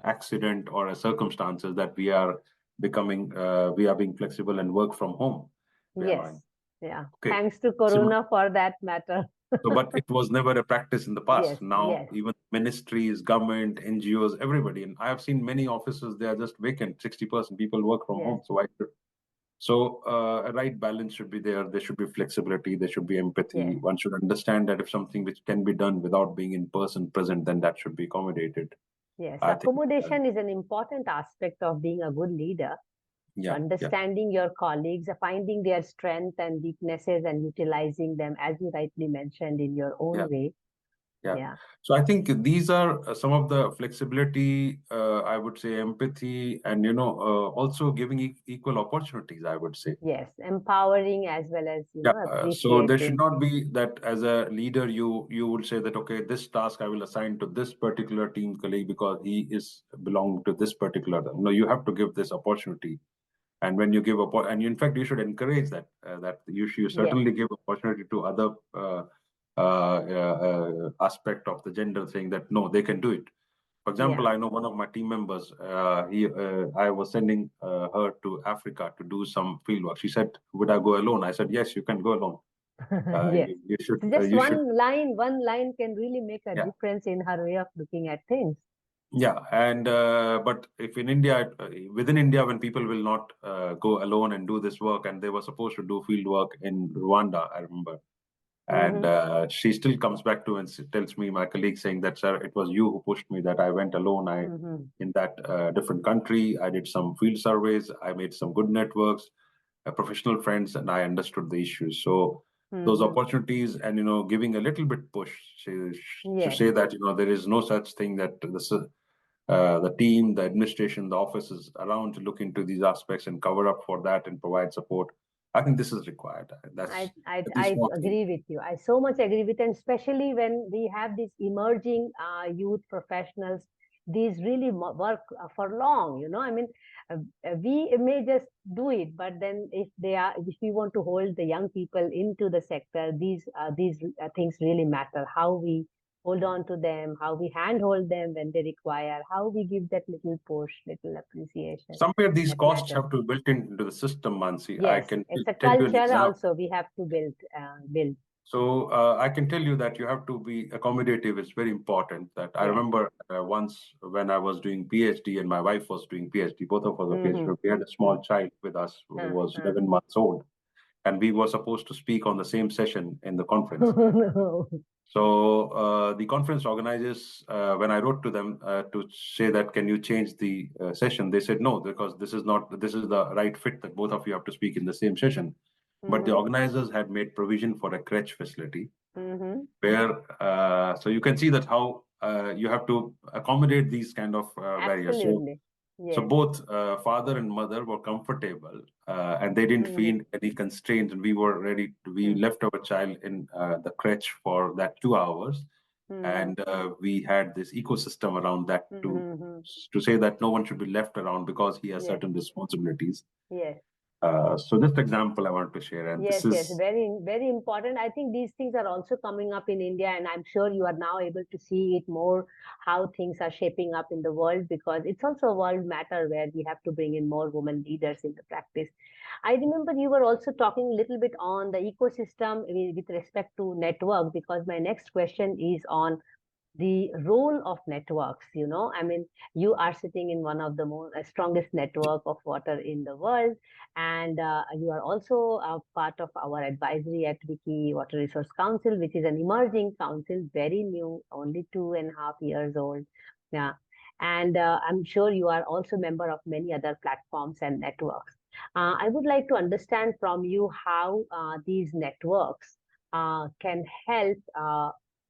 accident or a circumstances, that we are being flexible and work from home. We are yes, allowing. yeah. Okay. Thanks to So, Corona for that matter. but it was never a practice in the past. Yes, Now, yes, even ministries, government, NGOs, everybody, and I have seen many offices, they are just vacant. 60% people work from yes, home. So why? So a right balance should be there. There should be flexibility. There should be yes, empathy. One should understand that if something which can be done without being in person present, then that should be accommodated. yes. I think, Accommodation is an important aspect of being a good leader. So yeah, yeah, understanding your colleagues, finding their strength and weaknesses and utilizing them, as you rightly mentioned, in your yeah, own way. yeah. Yeah. So I think these are some of the flexibility. I would say empathy, and also giving equal opportunities. I would say. Yes. Empowering as well as, Yeah, so there should appreciating. not be that as a leader you would say that, okay, this task I will assign to this particular team colleague because he is belong to this particular. No, you have to give this opportunity, and when you give and in fact you should encourage that, that you Yes. certainly give opportunity to other aspect of the gender, saying that no, they can do it. For Yeah. example, I know one of my team members. I was sending her to Africa to do some field work. She said, "Would I go alone?" I said, "Yes, you can go alone. Yes. You should. So just You should. one line can really make a Yeah, difference in her way of looking at things. yeah." And but if in India, within India, when people will not go alone and do this work, and they were supposed to do field work in Rwanda, I remember. And Mm-hmm. she still comes back to and tells me, my colleague, saying that, sir, it was you who pushed me, that I went alone. Mm-hmm. In that different country, I did some field surveys, I made some good networks, professional friends, and I understood the issues. So those Mm-hmm. opportunities, and giving a little bit push to Yes. say that there is no such thing, that the team, the administration, the office is around to look into these aspects and cover up for that and provide support. I think this is required. I, That's I these I small things. agree with you. I so much agree with, and especially when we have these emerging youth professionals, these really work for long. I mean, we may just do it, but then if we want to hold the young people into the sector, these things really matter. How we hold on to them, how we handhold them when they require, how we give that little push, little appreciation. Somewhere these That costs matters. have to be built into the system, Mansi. I Yes, can it's a tell you an culture example. also we have to build. So I can tell you that you have to be accommodative. It's very important. That I Yes. remember once when I was doing PhD and my wife was doing PhD, both of us were PhD. Mm-hmm. We had a small child with us who was Uh-huh. 11 months old, and we were supposed to speak on the same session in the conference. Oh, no. So the conference organizers, when I wrote to them to say that, can you change the session? They said no, because this is the right fit, that both of you have to speak in the same session. But the Mm-hmm. organizers had made provision for a crèche facility, Mm-hmm. where so you can see that how you have to accommodate these kind of barriers. Absolutely. So Yes. both father and mother were comfortable, and they didn't Mm-hmm. feel any constraints, and we were ready. We left our child in the crèche for that 2 hours, Mm-hmm. and we had this ecosystem around that Mm-hmm. to say that no one should be left around because he has Yes. certain responsibilities. Yes. So this example I want to share, and Yes, this yes, is very, very important. I think these things are also coming up in India, and I'm sure you are now able to see it more how things are shaping up in the world, because it's also a world matter where we have to bring in more women leaders in the practice. I remember you were also talking a little bit on the ecosystem with respect to network, because my next question is on the role of networks. I mean, you are sitting in one of the more strongest network of water in the world, and you are also a part of our advisory at WICCI Water Resource Council, which is an emerging council, very new, only 2.5 years old. Yeah. And I'm sure you are also member of many other platforms and networks. I would like to understand from you how these networks can help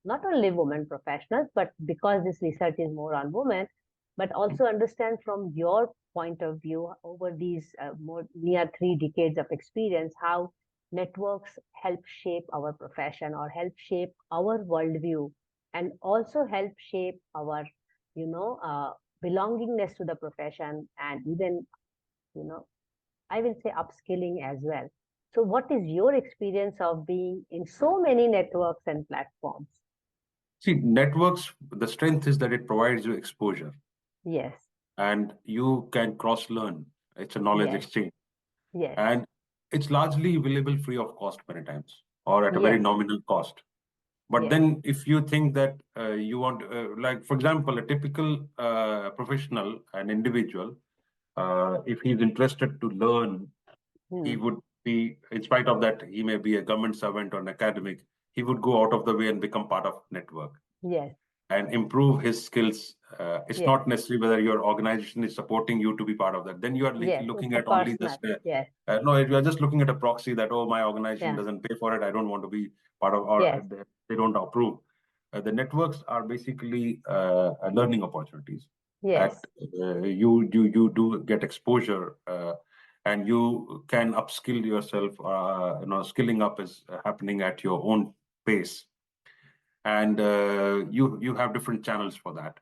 not only women professionals, but because this research is more on women, but also understand from your point of view over these more near 3 decades of experience, how networks help shape our profession or help shape our worldview, and also help shape our, you know, uh, belongingness to the profession, and even, you know, I will say upskilling as well. So, what is your experience of being in so many networks and platforms? see networks. The strength is that it provides you exposure, Yes, and you can cross learn. It's a knowledge yes, exchange, yes, and it's largely available free of cost many times, or at a very yes, nominal cost. But yes. then, if you think that you want, like for example, a typical professional, an individual, if he's interested to learn, he Hmm. would be, in spite of that, he may be a government servant or an academic, he would go out of the way and become part of network Yes, and improve his skills. It's yes, not necessarily whether your organization is supporting you to be part of that. Then you are yes. It's looking a at only personal. just, Yes, no, you are just looking at a proxy that, oh, my organization yeah, doesn't pay for it. I don't want to be part of, or yes, they don't approve. The networks are basically learning opportunities. At yes, you do get exposure, and you can upskill yourself. Skilling up is happening at your own pace, and you have different channels for that.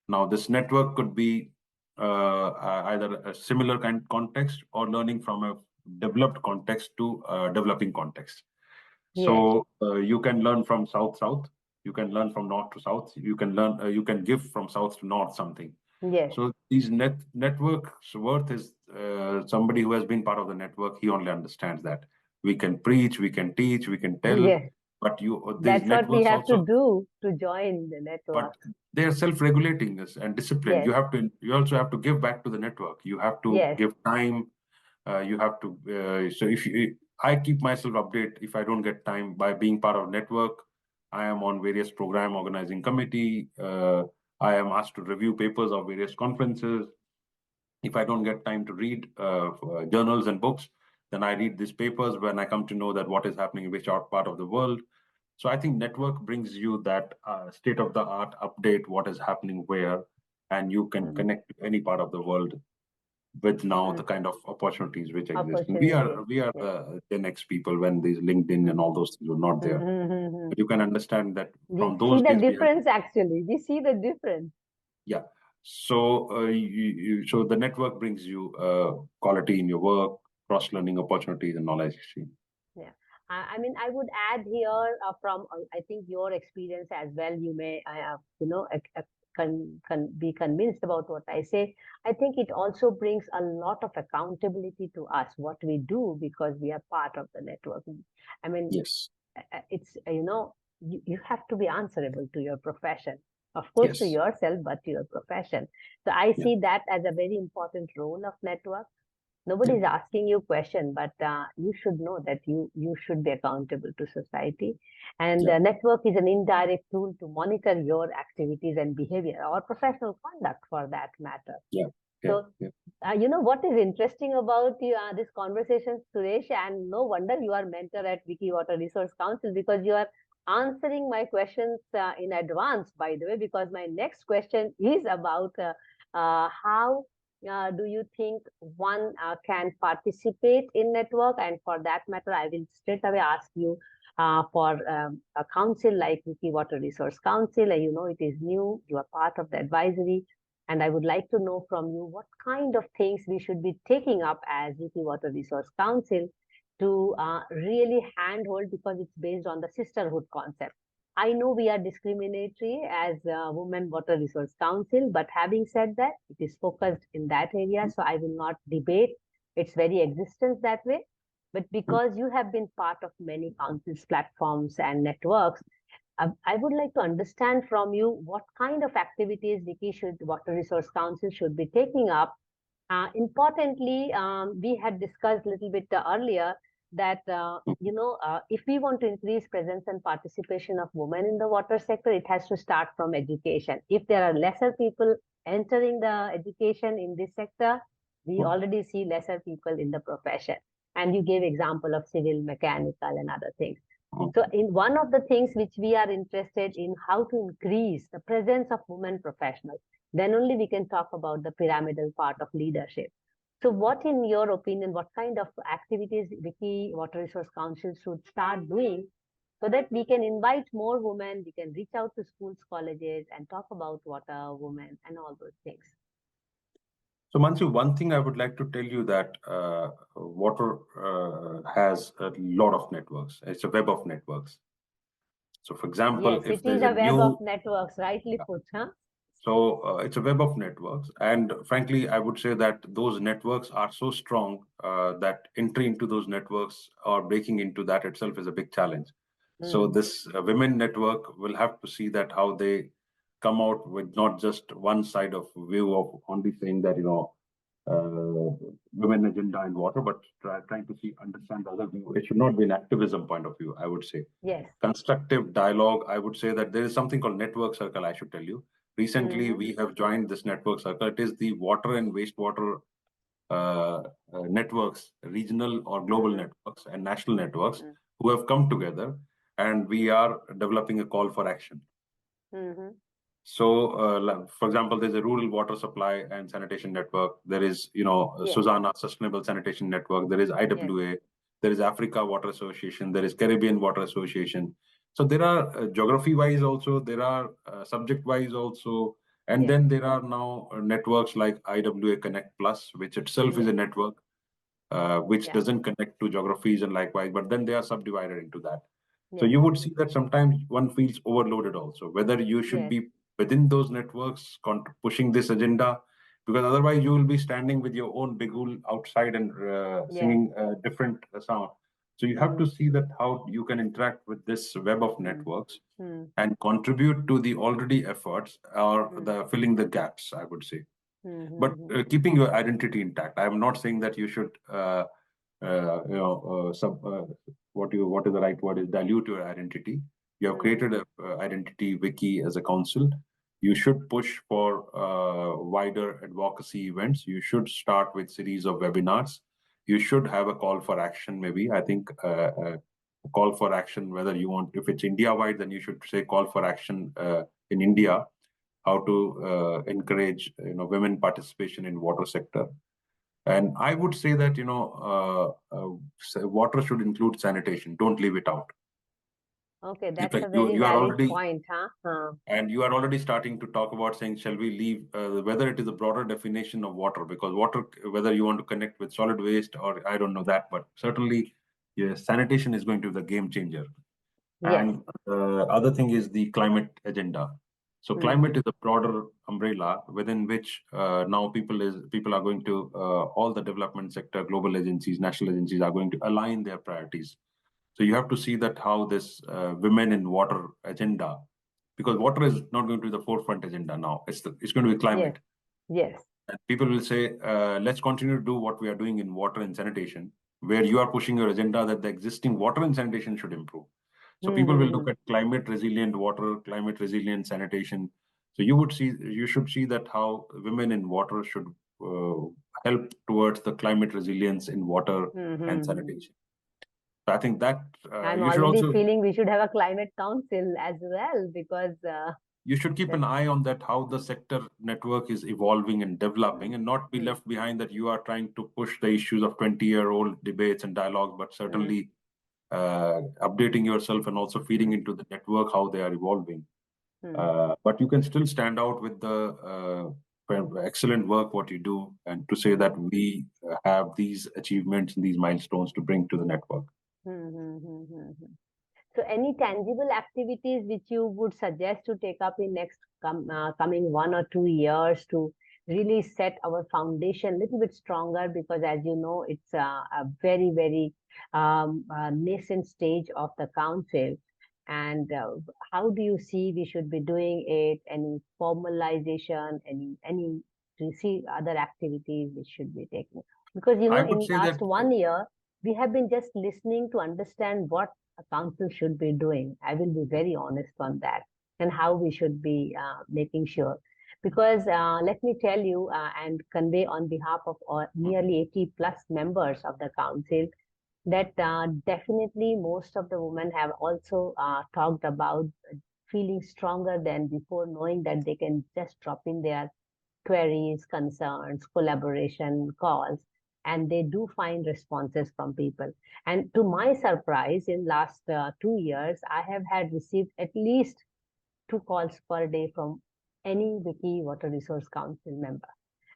Now, this network could be either a similar kind context or learning from a developed context to a developing context. yes, So you can learn from south south, you can learn from north to south, you can give from south to north something. yes, So these networks worth is somebody who has been part of the network. He only understands that we can preach, we can teach, we can tell, yes. but you these That's what we networks have to also, do to join the but network. they are self-regulating and disciplined. Yes, You also have to give back to the network. You have to yes, give time. You have to. So if you, I keep myself update if I don't get time by being part of network. I am on various program organizing committee. I am asked to review papers of various conferences. If I don't get time to read journals and books, then I read these papers when I come to know that what is happening in which part of the world. So I think network brings you that state of the art update, what is happening where, and you can mm, connect to any part of the world with now the mm, kind of opportunities which exist. And opportunities. we are Yes. Gen X people when these LinkedIn and all those things were not there. Mm-hmm. But you can understand that We from see those the days we had, difference actually. We see the difference. yeah. So so the network brings you quality in your work, cross learning opportunities, and knowledge exchange. Yeah. I mean, I would add here from I think your experience as well. You may, be convinced about what I say. I think it also brings a lot of accountability to us what we do, because we are part of the network. I mean, Yes. it's you have to be answerable to your profession, of course, to Yes. yourself, but to your profession. So I Yeah. see that as a very important role of network. Yeah. Nobody is asking you question, but you should know that you should be accountable to society, and Yeah. network is an indirect tool to monitor your activities and behavior, or professional conduct for that matter. Yeah. Yeah. So Yeah. what is interesting about this conversation, Suresh, and no wonder you are mentor at WICCI Water Resource Council, because you are answering my questions in advance, by the way, because my next question is about how do you think one can participate in network? And for that matter, I will straight away ask you for a council like WICCI Water Resource Council. It is new. You are part of the advisory. And I would like to know from you what kind of things we should be taking up as WICCI Water Resource Council to really handhold, because it's based on the sisterhood concept. I know we are discriminatory as Women Water Resource Council, but having said that, it is focused in that area, so I will not debate its very existence that way. But because you have been part of many councils, platforms, and networks, I would like to understand from you what kind of activities Water Resource Council should be taking up. Importantly, we had discussed a little bit earlier that if we want to increase presence and participation of women in the water sector, it has to start from education. If there are lesser people entering the education in this sector, we already see lesser people in the profession. And you gave example of civil, mechanical, and other things. So in one of the things which we are interested in, how to increase the presence of women professionals, then only we can talk about the pyramidal part of leadership. So what, in your opinion, what kind of activities WICCI Water Resource Council should start doing so that we can invite more women, we can reach out to schools, colleges, and talk about water, women, and all those things? So, Mansu, one thing I would like to tell you that water has a lot of networks. It's a web of networks. So, for example, Yes, if it is there's a a web of new, networks, rightly put, huh? so it's a web of networks, and frankly, I would say that those networks are so strong that entry into those networks or breaking into that itself is a big challenge. So, this women network will have to see that how they come out with not just one side of view of only saying that women agenda in water, but trying to see understand the other view. It should not be an activism point of view, I would say. Yes. Constructive dialogue. I would say that there is something called network circle. I should tell you. Recently, we have joined this network circle. It is the water and wastewater networks, regional or global networks and national networks, who have come together, and we are developing a call for action. So, for example, there's a rural water supply and sanitation network. There is, Susanna Sustainable Sanitation Network. There is IWA. There is Africa Water Association. There is Caribbean Water Association. So there are geography-wise also. There are subject-wise also. And then there are now networks like IWA Connect Plus, which itself is a network which doesn't connect to geographies and likewise, but then they are subdivided into that. So you would see that sometimes one feels overloaded also, whether you should be within those networks pushing this agenda, because otherwise you will be standing with your own bigul outside and singing a different sound. So you have to see that how you can interact with this web of networks and contribute to the already efforts or the filling the gaps, I would say. But keeping your identity intact. I'm not saying that you should, what is the right word is dilute your identity. You have created a identity wiki as a council. You should push for wider advocacy events. You should start with series of webinars. You should have a call for action. Maybe I think a call for action. Whether you want, if it's India wide, then you should say call for action in India, how to encourage women participation in water sector. And I would say that water should include sanitation. Don't leave it out. Okay, that's a very valid point, huh? And you are already starting to talk about saying, shall we leave, whether it is a broader definition of water, because water, whether you want to connect with solid waste or I don't know that, but certainly, yes, sanitation is going to be the game changer. And other thing is the climate agenda. So climate is a broader umbrella within which now people are going to all the development sector, global agencies, national agencies are going to align their priorities. So you have to see that how this women in water agenda, because water is not going to be the forefront agenda now. It's going to be climate. Yes. And people will say, let's continue to do what we are doing in water and sanitation, where you are pushing your agenda that the existing water and sanitation should improve. So people will look at climate resilient water, climate resilient sanitation. So you should see that how women in water should help towards the climate resilience in water and sanitation. So I think that I'm you should already also feeling we should have a climate council as well, because you should keep an eye on that, how the sector network is evolving and developing, and not be left behind that you are trying to push the issues of 20-year-old debates and dialogues, but certainly updating yourself and also feeding into the network how they are evolving. But you can still stand out with the excellent work what you do, and to say that we have these achievements and these milestones to bring to the network. So any tangible activities which you would suggest to take up in next coming 1 or 2 years to really set our foundation a little bit stronger? Because as you know, it's a very, very nascent stage of the council. And how do you see we should be doing it? Any formalization, any do you see other activities which should be taken? Because you I know, would in say last that 1 year, we have been just listening to understand what a council should be doing. I will be very honest on that, and how we should be making sure. Because let me tell you and convey on behalf of nearly 80 plus members of the council that definitely most of the women have also talked about feeling stronger than before, knowing that they can just drop in their queries, concerns, collaboration calls, and they do find responses from people. And to my surprise, in last 2 years, I have had received at least 2 calls per day from any WICCI Water Resource Council member.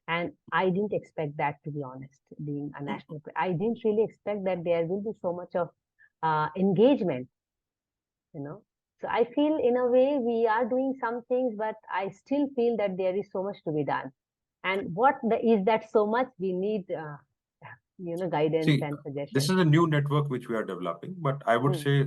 And I didn't expect that, to be honest, being a national. I didn't really expect that there will be so much of engagement, you know. So I feel in a way we are doing some things, but I still feel that there is so much to be done. And is that so much we need, guidance see, and this suggestions. is a new network which we are developing, but I would Hmm. say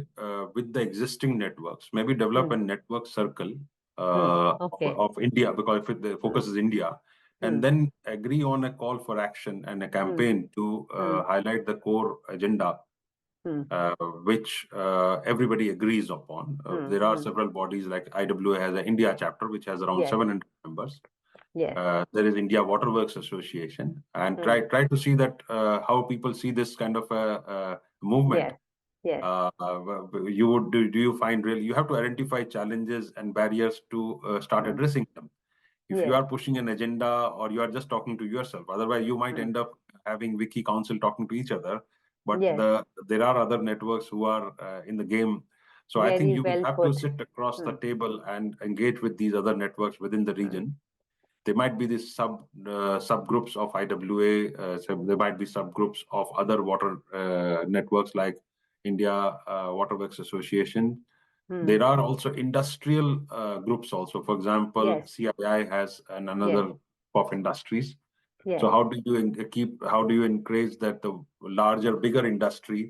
with the existing networks, maybe develop Hmm. a network circle Hmm. of, Okay. of India, because if the Hmm. focus is India, and Hmm. then agree on a call for action and a Hmm. campaign to Hmm. highlight the core agenda Hmm. which everybody agrees upon. Hmm. There are Hmm. several bodies like IWA has an India chapter which has around Yes. 700 members. Yes. There is India Waterworks Association, and Hmm. try to see that how people see this kind of a movement. Yes. Yes. You would do you find really you have to identify challenges and barriers to start Hmm. addressing them. If you Yes. are pushing an agenda or you are just talking to yourself, otherwise you might Hmm. end up having wiki council talking to each other, but Yes. there are other networks who are in the game. So I think Very you will well have to put. sit across the Hmm. table and engage with these other networks within the Hmm. region. There might be these subgroups of IWA, so there might be subgroups of other water networks like India Waterworks Association. Hmm. There are also industrial groups also. For example, Yes. CII has Yes. another of industries. So Yes. how do you how do you encourage that the larger, bigger industry,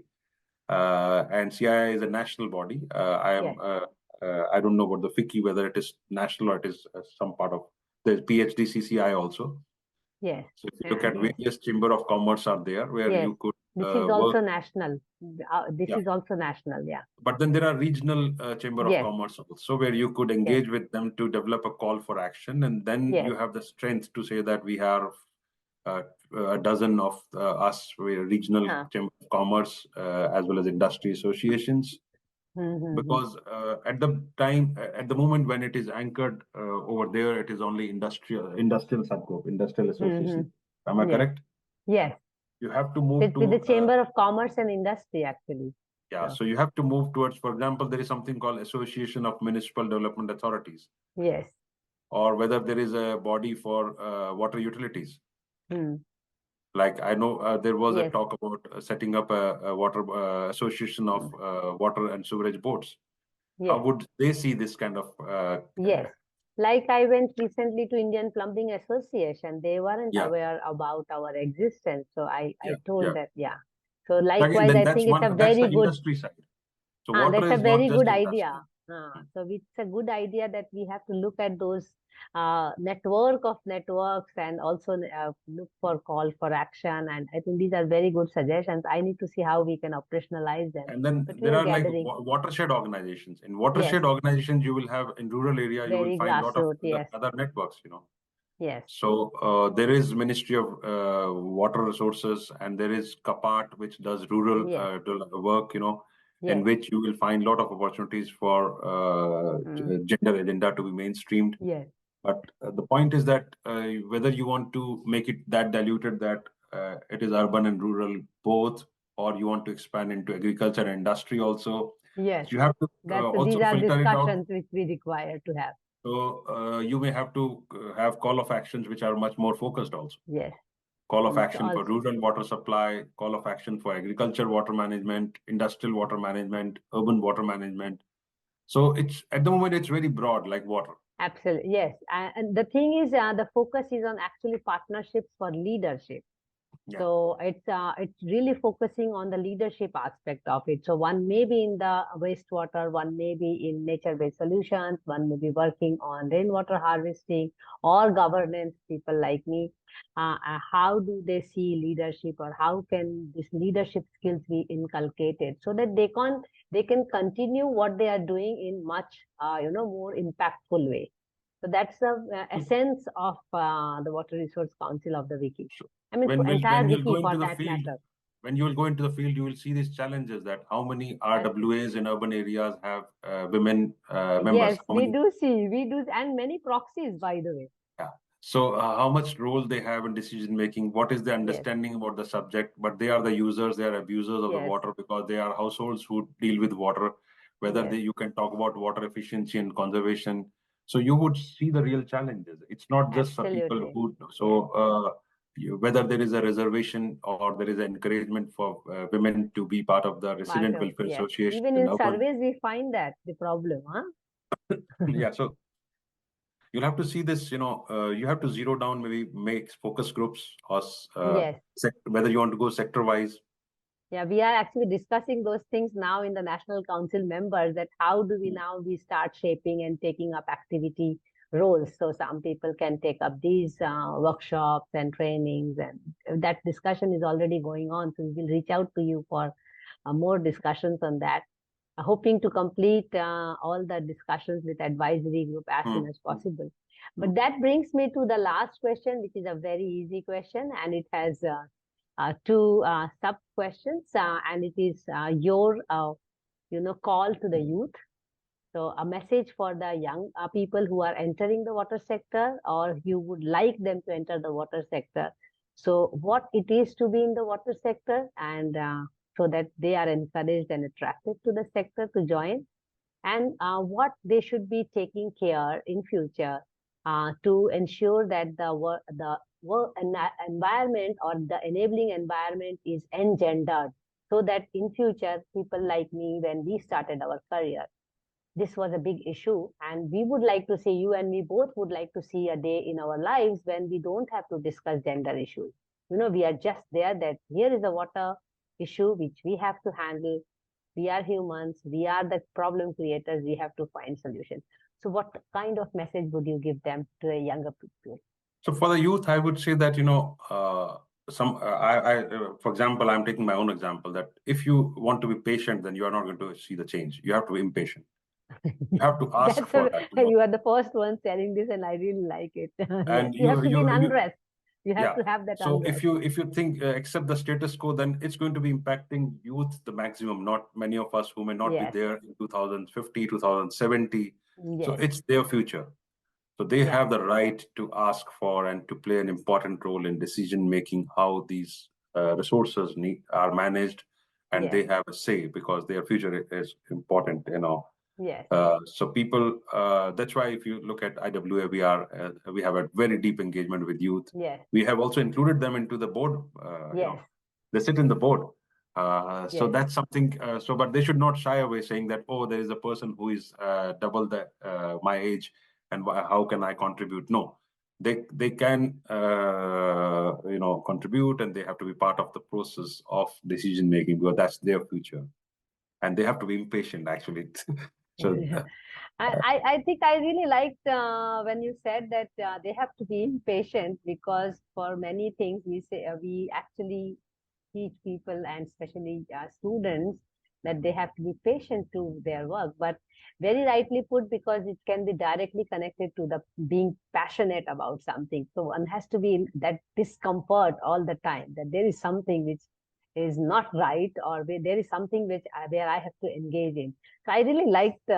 and CII is a national body. Yes. I don't know about the FICCI, whether it is national or it is some part of the PhD CCI also. Yes. So if you look at Yes. various chamber of commerce are there where Yes. you could This is work. also national. This Yeah. is also national. Yeah. But then there are regional chamber of Yes. commerce also where you could Yes. engage with them to develop a call for action, and then Yes. you have the strength to say that we have uh, a dozen of us regional Huh. chamber of commerce as well as industry associations, Mm-hmm. because at the moment when it is anchored over there, it is only industrial subgroup, industrial association. Am I Yes. correct? Yes. You have to move With the to Chamber of Commerce and Industry, actually. yeah, So so you have to move towards, for example, there is something called Association of Municipal Development Authorities, yes. or whether there is a body for water utilities. Hmm. Like I know there was a Yes. talk about setting up a water association of Hmm. water and sewerage boards. How Yes. would they see this kind of Yes. Like I went recently to Indian Plumbing Association. They weren't yeah, aware about our existence. So yeah, I told yeah. that, yeah. So So again, likewise, then I think it's a that's the very good. industry side. So water That's a is not very just good idea. industry. Hmm. So it's a good idea that we have to look at those network of networks, and also look for call for action. And I think these are very good suggestions. I need to see how we can operationalize them. And then But we there are are like gathering. watershed organizations. In Yes, watershed organizations, you will have in rural area, you will very find a lot of grassroots. Yes, other networks, yes, So there is Ministry of Water Resources, and there is CAPAT, which does rural yes, work, in yes, which you will find a lot of opportunities for mm, gender agenda to be mainstreamed. yes, But the point is that whether you want to make it that diluted that it is urban and rural both, or you want to expand into agriculture and industry also, yes. you have to That's also these are filter it out. discussions which we require to have. So you may have to have call of actions which are much more focused also. Yes. Call of And action for also, rural water supply, call of action for agriculture water management, industrial water management, urban water management. So it's at the moment it's very broad, like water. absolutely, yes. And the thing is, the focus is on actually partnerships for leadership. Yeah. So it's really focusing on the leadership aspect of it. So one may be in the wastewater, one may be in nature-based solutions, one may be working on rainwater harvesting or governance. People like me, how do they see leadership, or how can this leadership skills be inculcated so that they can continue what they are doing in much more impactful way. So that's the essence of the Water Resource Council of the WICCI. So I mean, for entire when you'll go WICCI for into the that field, matter. when you will go into the field, you will see these challenges that how many RWAs in urban areas have women members, Yes, how we many. do see, we do, and many proxies, by the way. Yeah. So, how much role they have in decision making? What is their Yes, understanding about the subject? But they are the users, they are abusers of the yes, water because they are households who deal with water. Whether yes, they, you can talk about water efficiency and conservation. So you would see the real challenges. It's not just for people absolutely. who. Yes, So, whether there is a reservation or there is an encouragement for women to be part of the part resident of, welfare yes. association Even in in urban. surveys, we find that the problem, huh? Yeah. So you'll have to see this, you have to zero down, maybe make focus groups or Yes. whether you want to go sector wise. Yeah, we are actually discussing those things now in the National Council members, that how do we start shaping and taking up activity roles. So some people can take up these workshops and trainings, and that discussion is already going on. So we will reach out to you for more discussions on that, hoping to complete all the discussions with advisory group as soon Hmm. as possible. Hmm. But that brings me to the last question, which is a very easy question, and it has two sub questions, and it is your call to the youth. So a message for the young people who are entering the water sector, or you would like them to enter the water sector. So what it is to be in the water sector, and so that they are encouraged and attracted to the sector to join, and what they should be taking care in future to ensure that the environment, or the enabling environment, is engendered, so that in future people like me, when we started our career, this was a big issue, and we would like to see, you and me both would like to see a day in our lives when we don't have to discuss gender issues. We are just there, that here is a water issue which we have to handle. We are humans, we are the problem creators, we have to find solutions. So what kind of message would you give them, to the younger people? So for the youth, I would say that for example, I'm taking my own example that if you want to be patient, then you are not going to see the change. You have to be impatient. You have to ask That's for a, that. you are the first one telling this, and I really like it. Yes, And you have to be in you unrest. You have yeah. to have that So unrest. if you think accept the status quo, then it's going to be impacting youth the maximum. Not many of us who may not be Yes, there in 2050, 2070. So yes, it's their future. So they yeah, have the right to ask for and to play an important role in decision making how these resources are managed, and yes, they have a say because their future is important. yes, So people, that's why if you look at IWA, we have a very deep engagement with youth. yes, We have also included them into the board. yes, They sit in the board. So yes, that's something. But they should not shy away saying that, oh, there is a person who is double my age, and how can I contribute? No, they can contribute, and they have to be part of the process of decision making because that's their future, and they have to be impatient actually. So I think I really liked when you said that they have to be impatient, because for many things we actually teach people, and especially students, that they have to be patient to their work. But very rightly put, because it can be directly connected to the being passionate about something. So one has to be in that discomfort all the time, that there is something which is not right, or there is something where I have to engage in. So I really liked the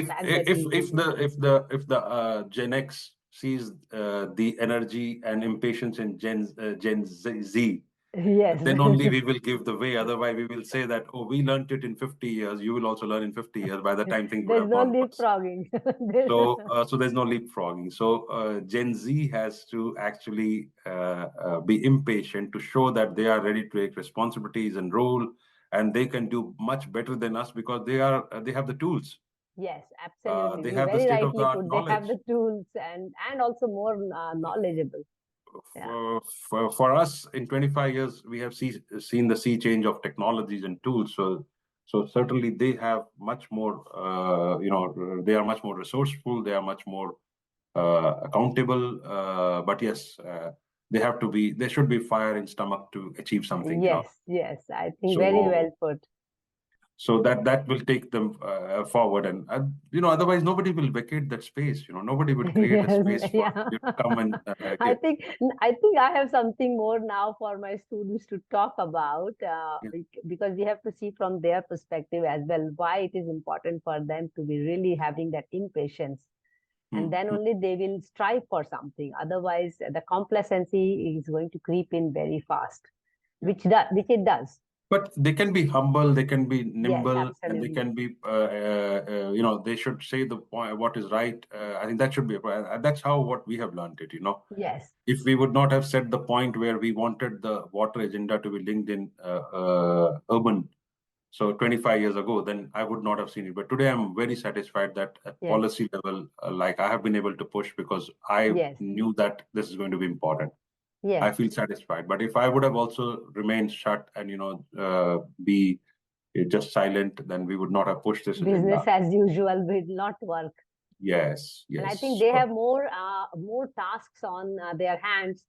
fact that you if the Gen X sees the energy and impatience in Gen Z, Yes. then only we will give the way. Otherwise, we will say that, oh, we learned it in 50 years. You will also learn in 50 years. By the time things would There's have no gone worse. leapfrogging. So there's no leapfrogging. So Gen Z has to actually be impatient to show that they are ready to take responsibilities and role, and they can do much better than us because they have the tools. Yes, absolutely. They You have the very state of the rightly art put. They have knowledge. the tools and also more knowledgeable. Yeah. For us in 25 years we have seen the sea change of technologies and tools, so certainly they have much more they are much more resourceful, they are much more accountable, but yes, they should be fire in stomach to achieve something, Yes, yes. I think very so well put. that will take them forward, and otherwise nobody will vacate that space, nobody will create a Yes, space for yeah. you to come and I think I think I have something more now for my students to talk about yeah. because we have to see from their perspective as well why it is important for them to be really having that impatience, and Hmm, then hmm. only they will strive for something. Otherwise, the complacency is going to creep in very fast, Yeah. which it does. But they can be humble, they can be Yes, nimble, and they absolutely. can be, they should say the point, what is right. I think that should be, that's how what we have learned it. Yes, If we would not have set the point where we wanted the water agenda to be linked in urban, so 25 years ago, then I would not have seen it. But today I'm very satisfied that at yes, policy level, like I have been able to push because I yes, knew that this is going to be important. I yes. feel satisfied. But if I would have also remained shut and be just silent, then we would not have pushed this Business agenda. as usual will not work. Yes, And I think yes. they have more tasks on their hands.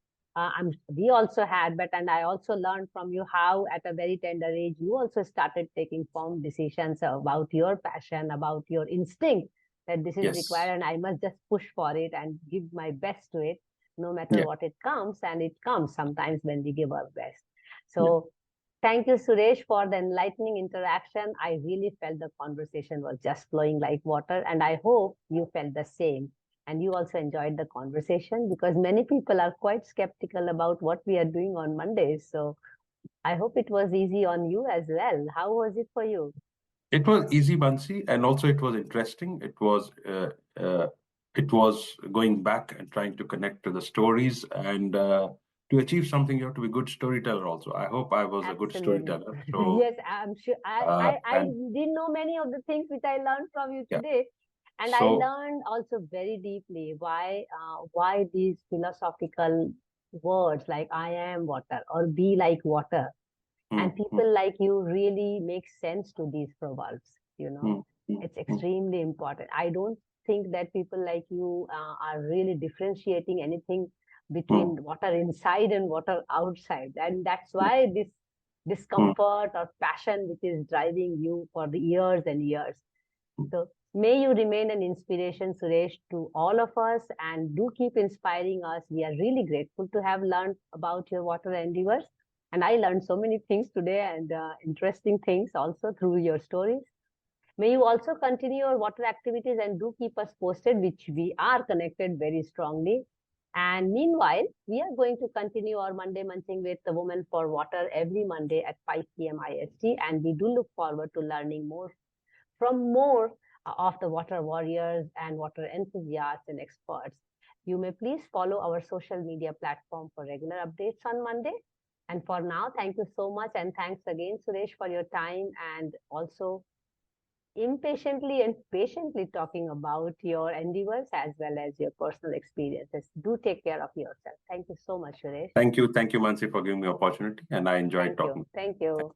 We also had, but and I also learned from you how at a very tender age you also started taking firm decisions about your passion, about your instinct that this is required Yes. and I must just push for it and give my best to it, no matter Yeah. what it comes. And it comes sometimes when we give our best. Yeah. So thank you, Suresh, for the enlightening interaction. I really felt the conversation was just flowing like water, and I hope you felt the same. And you also enjoyed the conversation because many people are quite skeptical about what we are doing on Mondays. So I hope it was easy on you as well. How was it for you? It was easy, Bansi, and also it was interesting. It was going back and trying to connect to the stories, and to achieve something, you have to be a good storyteller. Also, I hope I was a good Absolutely. storyteller. So, Yes, I'm sure. I and didn't know many of the things which I learned from you yeah, today. And I so learned also very deeply why these philosophical words like I am water or be like water mm, and mm, people like you really make sense to these proverbs, mm, mm, it's mm, extremely important. I don't think that people like you are really differentiating anything between mm, water inside and water outside, and that's yeah, why this mm, discomfort or passion which is driving you for the years and years. mm. So may you remain an inspiration, Suresh, to all of us, and do keep inspiring us. We are really grateful to have learned about your water endeavors. And I learned so many things today and interesting things also through your stories. May you also continue your water activities and do keep us posted, which we are connected very strongly. And meanwhile, we are going to continue our Monday Munching with the Woman for Water every Monday at 5 p.m. IST. And we do look forward to learning more of the water warriors and water enthusiasts and experts. You may please follow our social media platform for regular updates on Monday. And for now, thank you so much. And thanks again, Suresh, for your time and also impatiently and patiently talking about your endeavors as well as your personal experiences. Do take care of yourself. Thank you so much, Suresh. Thank you, Mansi, for giving me the opportunity, and I enjoyed Thank you. talking. Thank Thank you.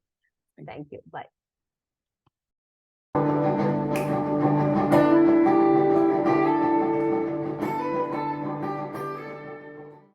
you. Thank you. Bye.